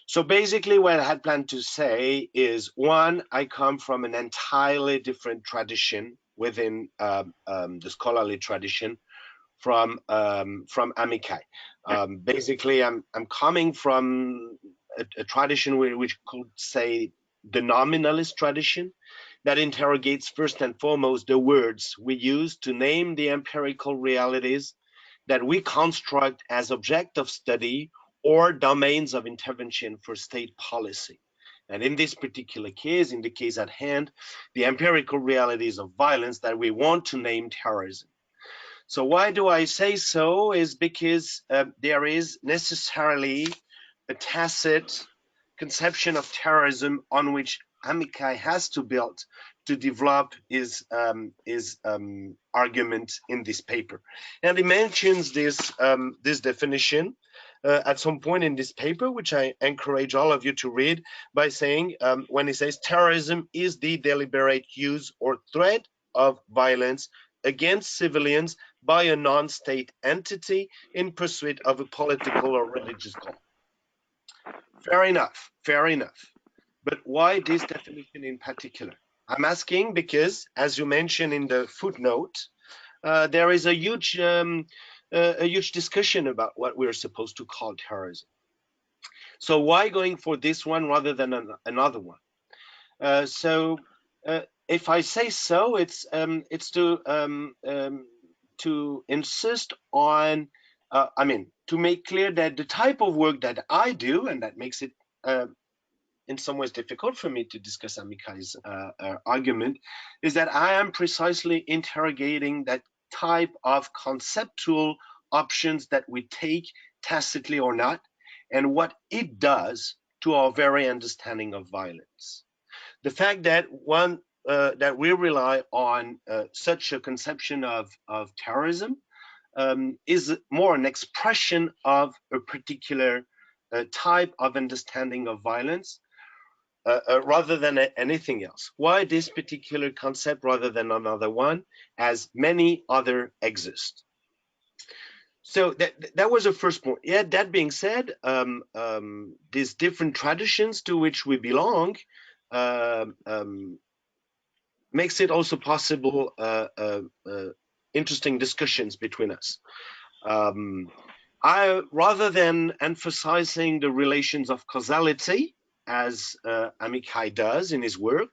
So basically what I had planned to say is, one, I come from an entirely different tradition within the scholarly tradition from Amichai. Basically, I'm coming from a tradition which could say the nominalist tradition that interrogates first and foremost the words we use to name the empirical realities that we construct as object of study or domains of intervention for state policy. And in this particular case, in the case at hand, the empirical realities of violence that we want to name terrorism. So why do I say so? Is because there is necessarily a tacit conception of terrorism on which Amichai has to build to develop his argument in this paper. And he mentions this definition at some point in this paper, which I encourage all of you to read, by saying, when he says terrorism is the deliberate use or threat of violence against civilians by a non-state entity in pursuit of a political or religious goal. Fair enough, fair enough. But why this definition in particular? I'm asking because, as you mentioned in the footnote, there is a huge discussion about what we're supposed to call terrorism. So why going for this one rather than another one? If I say so, it's to insist on, to make clear that the type of work that I do, and that makes it in some ways difficult for me to discuss Amichai's argument, is that I am precisely interrogating that type of conceptual options that we take tacitly or not, and what it does to our very understanding of violence. The fact that that we rely on such a conception of terrorism is more an expression of a particular type of understanding of violence rather than anything else. Why this particular concept rather than another one, as many other exist? So that was the first point. Yeah, that being said, these different traditions to which we belong makes it also possible interesting discussions between us. Rather than emphasizing the relations of causality, as Amichai does in his work,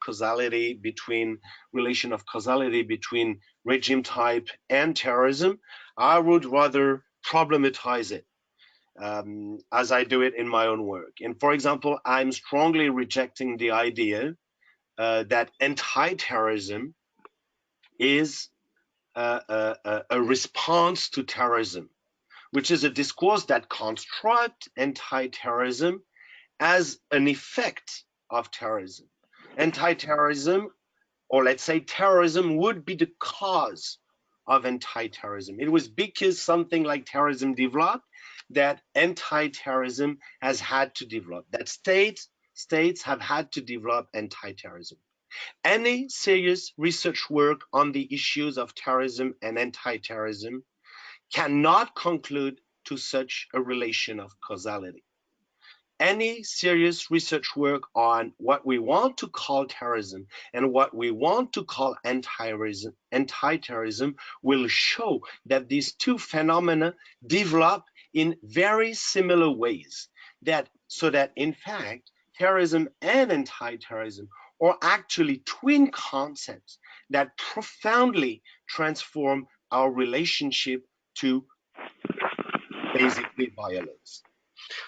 relation of causality between regime type and terrorism, I would rather problematize it, as I do it in my own work. And for example, I'm strongly rejecting the idea that anti-terrorism is a response to terrorism, which is a discourse that constructs anti-terrorism as an effect of terrorism. Anti-terrorism, or let's say terrorism, would be the cause of anti-terrorism. It was because something like terrorism developed that anti-terrorism has had to develop, that states have had to develop anti-terrorism. Any serious research work on the issues of terrorism and anti-terrorism cannot conclude to such a relation of causality. Any serious research work on what we want to call terrorism and what we want to call anti-terrorism will show that these two phenomena develop in very similar ways, so that in fact terrorism and anti-terrorism are actually twin concepts that profoundly transform our relationship to basically violence.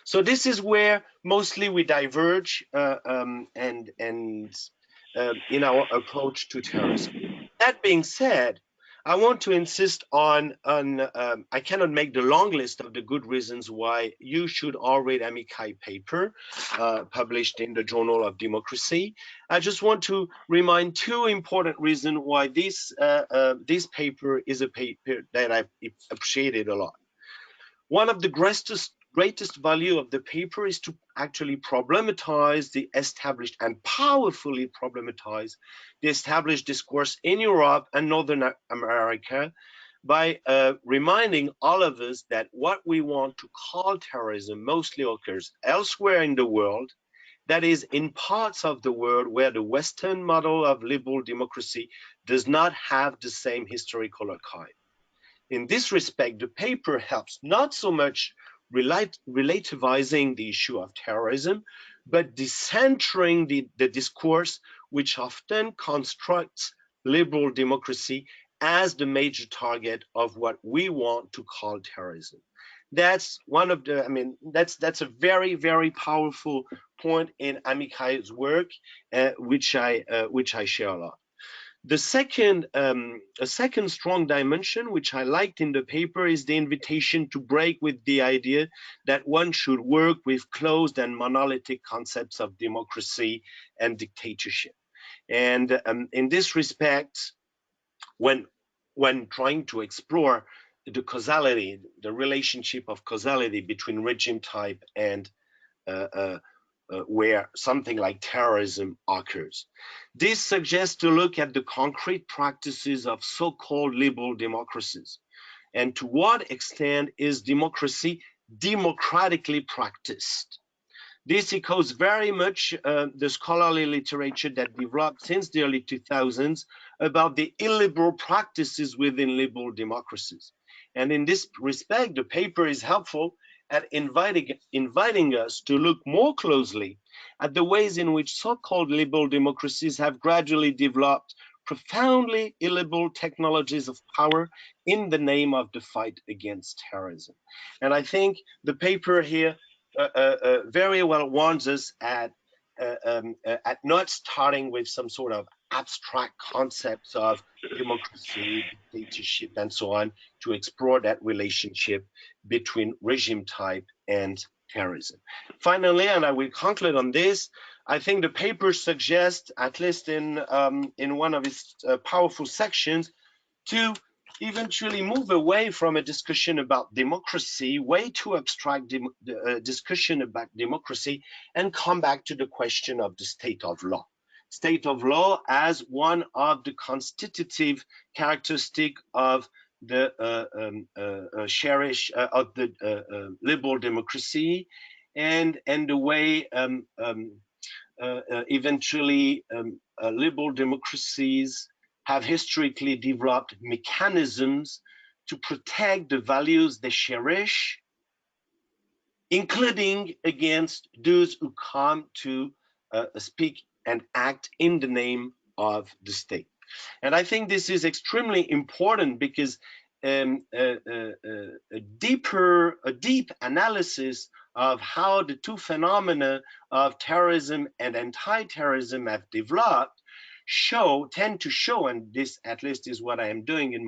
So this is where mostly we diverge in our approach to terrorism. That being said, I want to insist on I cannot make the long list of the good reasons why you should all read Amichai paper published in the Journal of Democracy. I just want to remind two important reasons why this paper is a paper that I've appreciated a lot. One of the greatest value of the paper is to actually problematize the established and powerfully problematize the established discourse in Europe and Northern America by reminding all of us that what we want to call terrorism mostly occurs elsewhere in the world, that is, in parts of the world where the Western model of liberal democracy does not have the same historical archive. In this respect, the paper helps not so much relativizing the issue of terrorism, but decentering the discourse, which often constructs liberal democracy as the major target of what we want to call terrorism. That's one of the, that's a very, very powerful point in Amichai's work, which I share a lot. The second, a second strong dimension, which I liked in the paper, is the invitation to break with the idea that one should work with closed and monolithic concepts of democracy and dictatorship. And in this respect, when trying to explore the causality, the relationship of causality between regime type and where something like terrorism occurs. This suggests to look at the concrete practices of so-called liberal democracies, and to what extent is democracy democratically practiced. This echoes very much the scholarly literature that developed since the early 2000s about the illiberal practices within liberal democracies. And in this respect, the paper is helpful at inviting us to look more closely at the ways in which so-called liberal democracies have gradually developed profoundly illiberal technologies of power in the name of the fight against terrorism. And I think the paper here very well warns us at not starting with some sort of abstract concepts of democracy, dictatorship, and so on, to explore that relationship between regime type and terrorism. Finally, and I will conclude on this, I think the paper suggests, at least in one of its powerful sections, to eventually move away from a discussion about democracy, way too abstract discussion about democracy, and come back to the question of the state of law. State of law as one of the constitutive characteristic of the liberal democracy, and the way eventually liberal democracies have historically developed mechanisms to protect the values they cherish, including against those who come to speak and act in the name of the state. And I think this is extremely important because a deep analysis of how the two phenomena of terrorism and anti-terrorism have developed tend to show, and this at least is what I am doing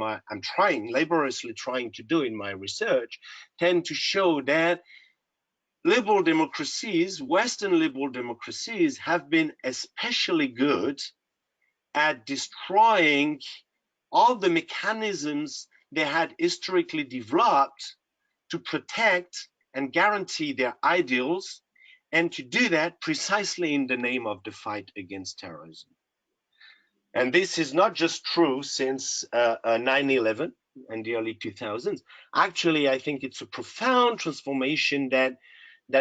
laboriously trying to do in my research, tend to show that liberal democracies, Western liberal democracies, have been especially good at destroying all the mechanisms they had historically developed to protect and guarantee their ideals, and to do that precisely in the name of the fight against terrorism. And this is not just true since 9/11 and the early 2000s. Actually, I think it's a profound transformation that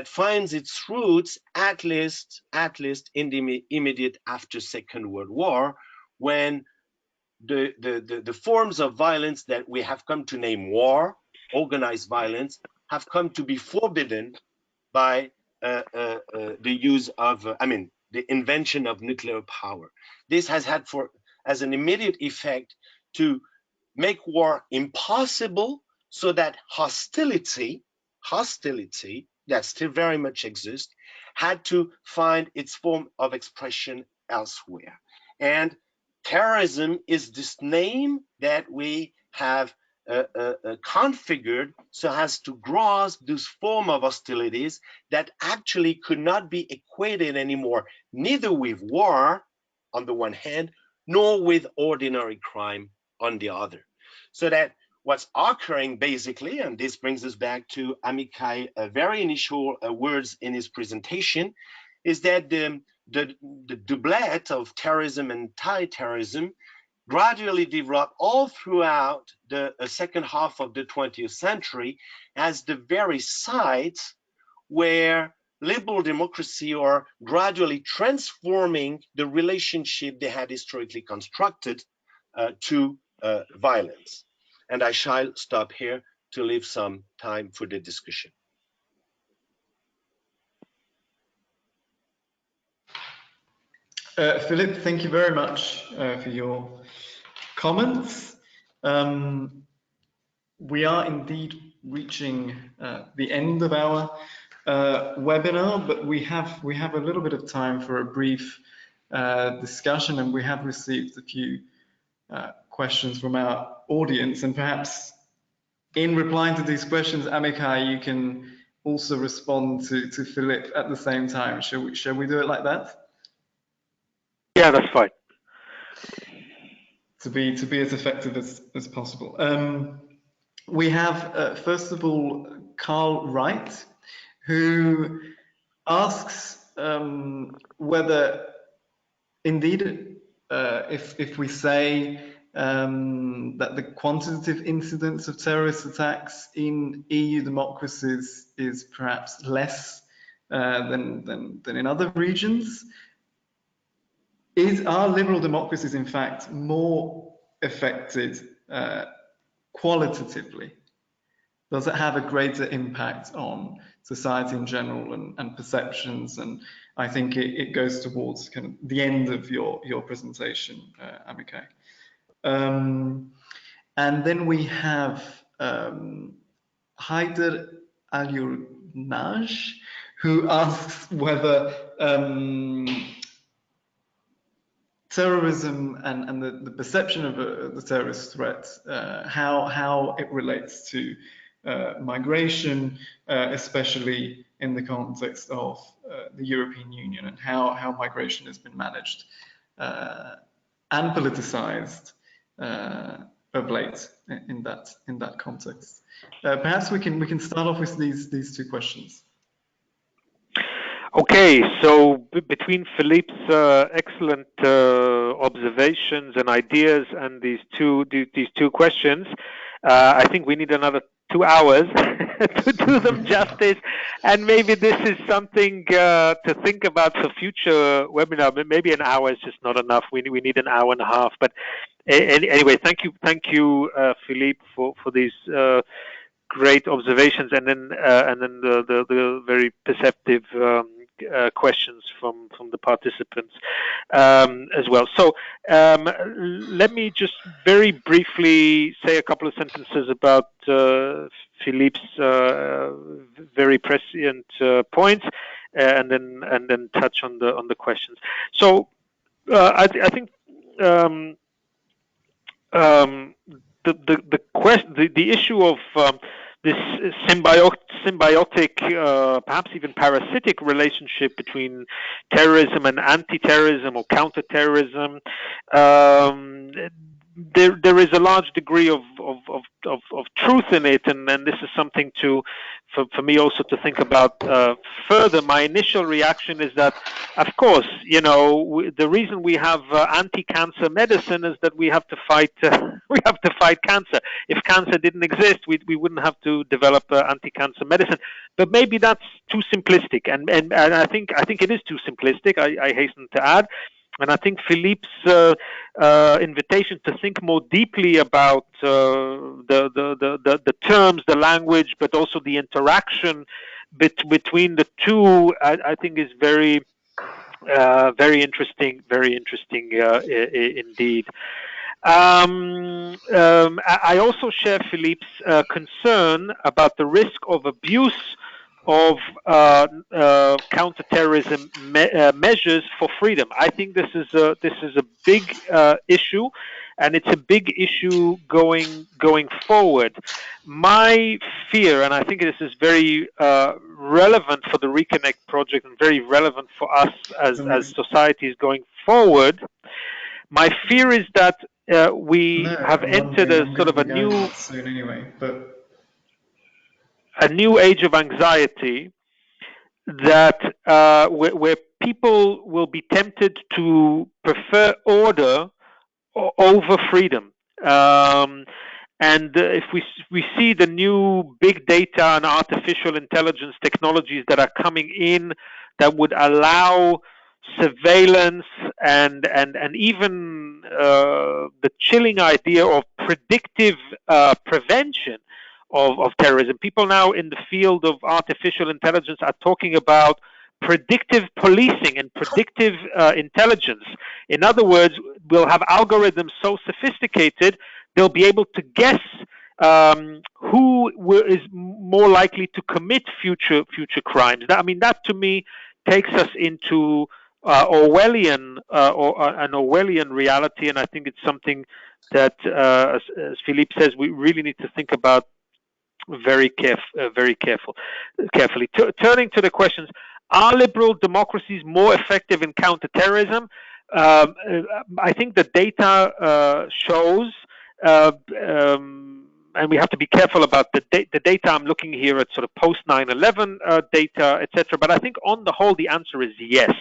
finds its roots at least in the immediate after Second World War, when the forms of violence that we have come to name war, organized violence, have come to be forbidden by the use of, the invention of nuclear power. This has had as an immediate effect to make war impossible, so that hostility that still very much exists had to find its form of expression elsewhere. And terrorism is this name that we have configured so as to grasp this form of hostilities that actually could not be equated anymore, neither with war on the one hand, nor with ordinary crime on the other. So that what's occurring basically, and this brings us back to Amichai's very initial words in his presentation, is that the doublet of terrorism and anti-terrorism gradually developed all throughout the second half of the 20th century as the very sites where liberal democracy are gradually transforming the relationship they had historically constructed to violence. And I shall stop here to leave some time for the discussion. Philippe, thank you very much for your comments. We are indeed reaching the end of our webinar, but we have a little bit of time for a brief discussion, and we have received a few questions from our audience, and perhaps in replying to these questions, Amichai, you can also respond to Philippe at the same time. Shall we do it like that? Yeah, that's fine. To be as effective as possible. We have first of all Carl Wright, who asks whether indeed if we say that the quantitative incidence of terrorist attacks in EU democracies is perhaps less than in other regions, are liberal democracies in fact more affected qualitatively? Does it have a greater impact on society in general and perceptions? And I think it goes towards kind of the end of your presentation, Amichai. And then we have Haider Al-Yurnaj, who asks whether terrorism and the perception of the terrorist threat, how it relates to migration, especially in the context of the European Union and how migration has been managed and politicized of late in that context. Perhaps we can start off with these two questions. Okay, so between Philippe's excellent observations and ideas and these two questions, I think we need another 2 hours to do them justice, and maybe this is something to think about for future webinar. Maybe an hour is just not enough. We need an hour and a half. But anyway, thank you, Philippe, for these great observations, and then the very perceptive questions from the participants as well. So let me just very briefly say a couple of sentences about Philippe's very prescient points, and then touch on the questions. So I think the issue of this symbiotic, perhaps even parasitic relationship between terrorism and anti-terrorism or counter-terrorism, there is a large degree of truth in it, and this is something for me also to think about further. My initial reaction is that, of course, the reason we have anti-cancer medicine is that we have to fight cancer. If cancer didn't exist, we wouldn't have to develop anti-cancer medicine. But maybe that's too simplistic, and I think it is too simplistic. I hasten to add. And I think Philippe's invitation to think more deeply about the terms, the language, but also the interaction between the two, I think is very interesting. Very interesting indeed. I also share Philippe's concern about the risk of abuse of counter-terrorism measures for freedom. I think this is a big issue, and it's a big issue going forward. My fear, and I think this is very relevant for the Reconnect project and very relevant for us as societies going forward. My fear is that we have entered a sort of a new soon anyway, but a new age of anxiety, that where people will be tempted to prefer order over freedom. And if we see the new big data and artificial intelligence technologies that are coming in that would allow surveillance and even the chilling idea of predictive prevention of terrorism. People now in the field of artificial intelligence are talking about predictive policing and predictive intelligence. In other words, we'll have algorithms so sophisticated they'll be able to guess who is more likely to commit future crimes. That to me takes us into Orwellian or an Orwellian reality, and I think it's something that, as Philippe says, we really need to think about very carefully. Turning to the questions, are liberal democracies more effective in counterterrorism? I think the data shows, and we have to be careful about the data. I'm looking here at sort of post 9/11 data, etc. But I think on the whole, the answer is yes.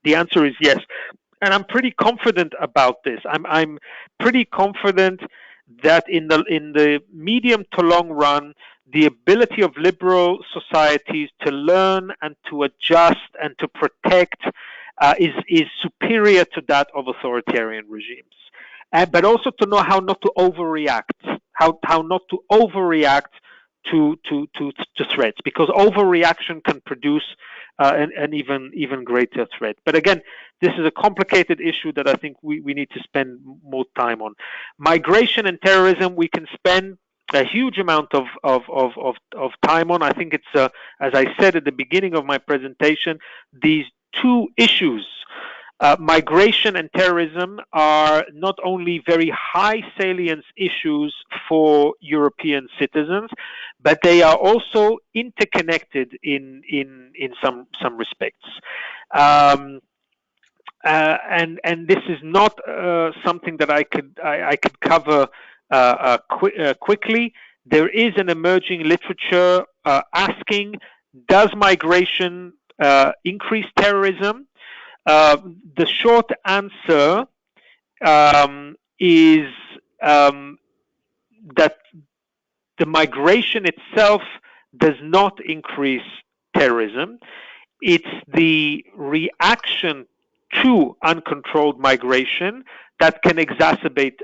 The answer is yes, and I'm pretty confident about this. I'm pretty confident that in the medium to long run, the ability of liberal societies to learn and to adjust and to protect is superior to that of authoritarian regimes. But also to know how not to overreact, how not to overreact to threats, because overreaction can produce an even greater threat. But again, this is a complicated issue that I think we need to spend more time on. Migration and terrorism, we can spend a huge amount of time on. I think it's, as I said at the beginning of my presentation, these two issues migration and terrorism are not only very high salience issues for European citizens, but they are also interconnected in some respects. And this is not something that I could cover quickly. There is an emerging literature asking, does migration increase terrorism? The short answer is that the migration itself does not increase terrorism. It's the reaction to uncontrolled migration that can exacerbate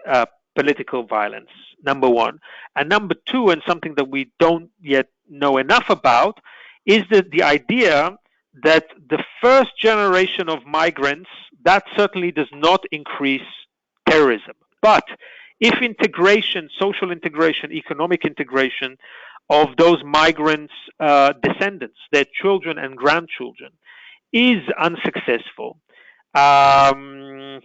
political violence, number one. And number two, and something that we don't yet know enough about, is the idea that the first generation of migrants, that certainly does not increase terrorism. But if integration, social integration, economic integration of those migrants' descendants, their children and grandchildren, is unsuccessful, and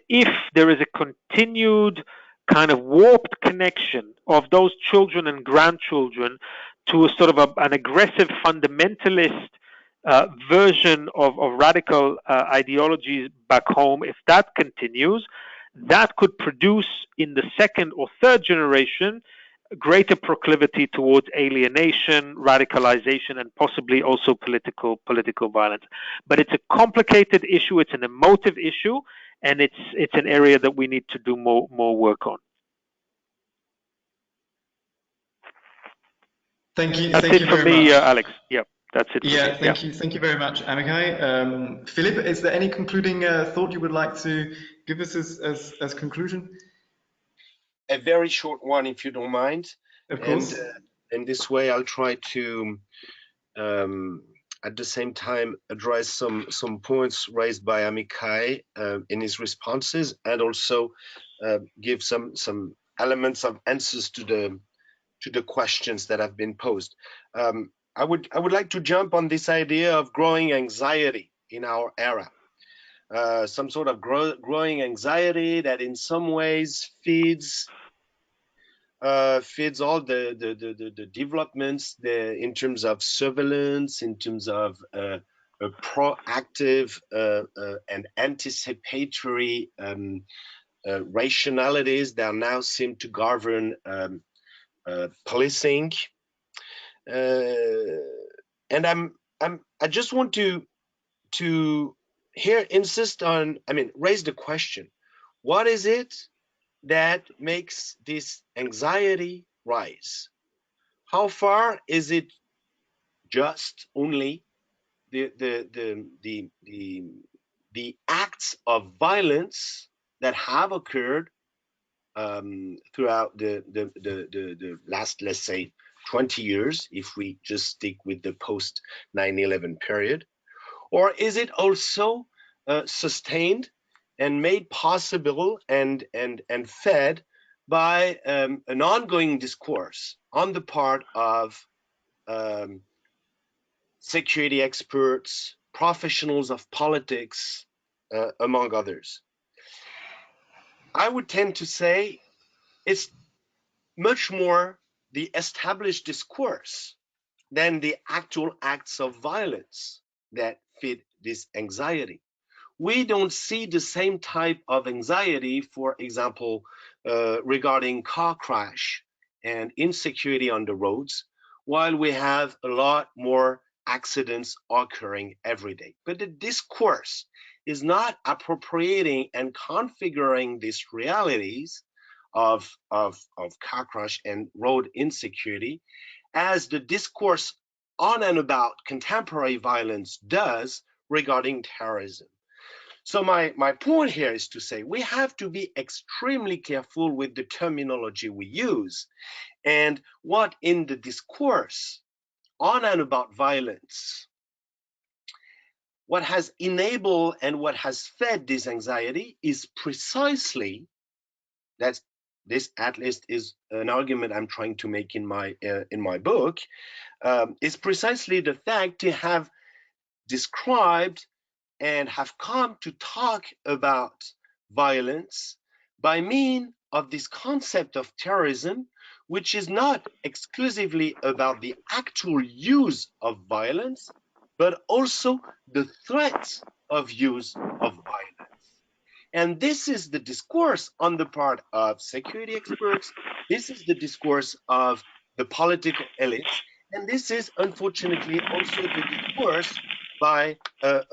if there is a continued kind of warped connection of those children and grandchildren to a sort of an aggressive fundamentalist version of radical ideologies back home, if that continues, that could produce in the second or third generation greater proclivity towards alienation, radicalization, and possibly also political violence. But it's a complicated issue, it's an emotive issue, and it's an area that we need to do more work on. Thank you. That's thank it you for very me, much. Alex. Yeah, that's it for me. Thank you. Thank you very much, Amichai. Philippe, is there any concluding thought you would like to give us as conclusion? A very short one, if you don't mind. Of course. And in this way, I'll try to, at the same time, address some points raised by Amichai in his responses, and also give some elements of answers to the questions that have been posed. I would like to jump on this idea of growing anxiety in our era. Some sort of growing anxiety that in some ways feeds all the developments in terms of surveillance, in terms of proactive and anticipatory rationalities that now seem to govern policing. And I just want to here insist on, raise the question: what is it that makes this anxiety rise? How far is it just only the acts of violence that have occurred throughout the last, let's say, 20 years, if we just stick with the post 9/11 period? Or is it also sustained and made possible and fed by an ongoing discourse on the part of security experts, professionals of politics, among others? I would tend to say it's much more the established discourse than the actual acts of violence that feed this anxiety. We don't see the same type of anxiety, for example, regarding car crash and insecurity on the roads, while we have a lot more accidents occurring every day. But the discourse is not appropriating and configuring these realities of car crash and road insecurity as the discourse on and about contemporary violence does regarding terrorism. So my point here is to say we have to be extremely careful with the terminology we use, and what in the discourse on and about violence, what has enabled and what has fed this anxiety is precisely, that's this at least is an argument I'm trying to make in my book, is precisely the fact to have described and have come to talk about violence by means of this concept of terrorism, which is not exclusively about the actual use of violence, but also the threat of use of violence. And this is the discourse on the part of security experts. This is the discourse of the political elites. And this is unfortunately also the discourse by a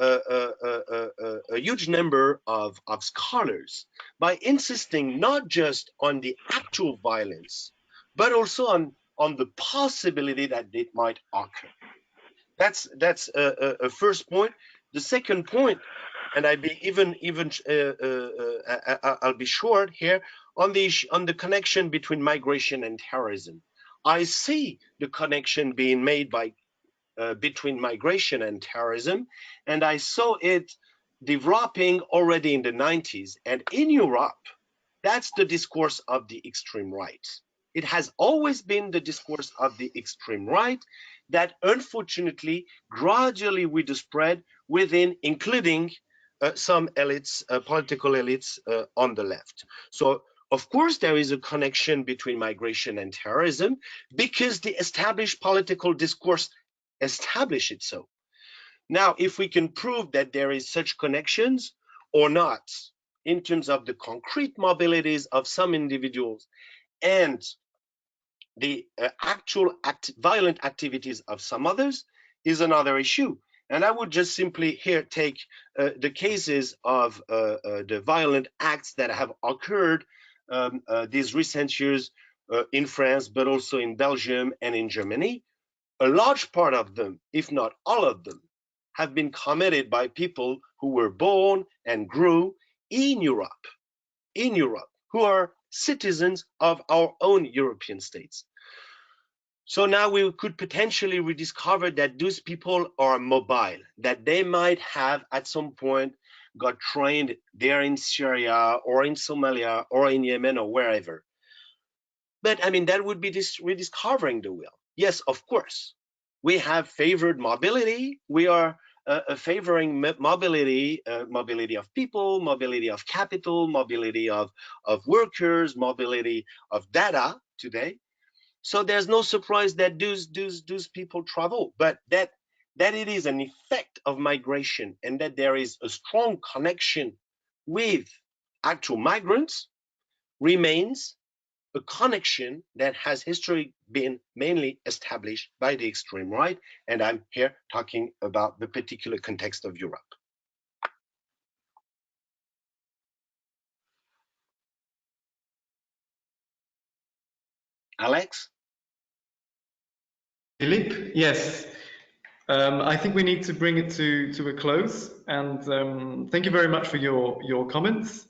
huge number of scholars, by insisting not just on the actual violence, but also on the possibility that it might occur. That's a first point. The second point, and I'll be short here on the connection between migration and terrorism. I see the connection being made between migration and terrorism, and I saw it developing already in the 90s. And in Europe, that's the discourse of the extreme right. It has always been the discourse of the extreme right that unfortunately gradually with the spread within, including some elites, political elites on the left. So of course there is a connection between migration and terrorism because the established political discourse established it so. Now, if we can prove that there is such connections or not, in terms of the concrete mobilities of some individuals and the actual violent activities of some others, is another issue. And I would just simply here take the cases of the violent acts that have occurred these recent years in France, but also in Belgium and in Germany. A large part of them, if not all of them, have been committed by people who were born and grew in Europe, who are citizens of our own European states. So now we could potentially rediscover that those people are mobile, that they might have at some point got trained there in Syria or in Somalia or in Yemen or wherever. But I mean, that would be rediscovering the wheel. Yes, of course. We have favored mobility. We are favoring mobility, mobility of people, mobility of capital, mobility of workers, mobility of data today. So there's no surprise that those people travel, but that it is an effect of migration and that there is a strong connection with actual migrants remains a connection that has historically been mainly established by the extreme right. And I'm here talking about the particular context of Europe. Alex? Philippe, yes. I think we need to bring it to a close, and thank you very much for your comments.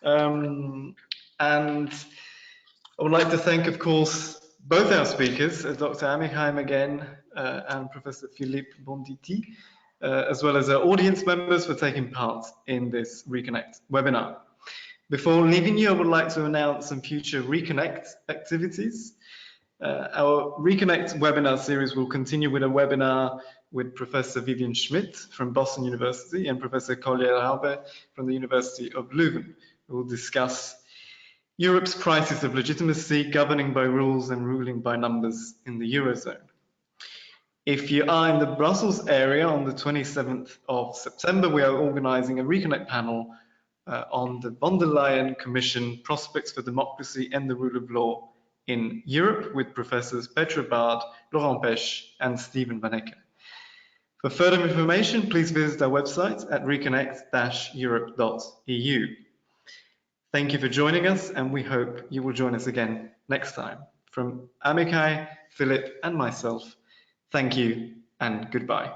And I would like to thank, of course, both our speakers, Dr. Amichai Magen and Professor Philippe Bonditti, as well as our audience members for taking part in this Reconnect webinar. Before leaving you, I would like to announce some future Reconnect activities. Our Reconnect webinar series will continue with a webinar with Professor Vivian Schmidt from Boston University and Professor Collier Lauder from the University of Leuven. We will discuss Europe's crisis of legitimacy, governing by rules and ruling by numbers in the Eurozone. If you are in the Brussels area on the 27th of September, we are organizing a Reconnect panel on the von der Leyen Commission Prospects for Democracy and the Rule of Law in Europe with Professors Petra Bard, Laurent Pech, and Stephen Van Ecke. For further information, please visit our website at reconnect-europe.eu. Thank you for joining us, and we hope you will join us again next time. From Amichai, Philippe, and myself, thank you and goodbye.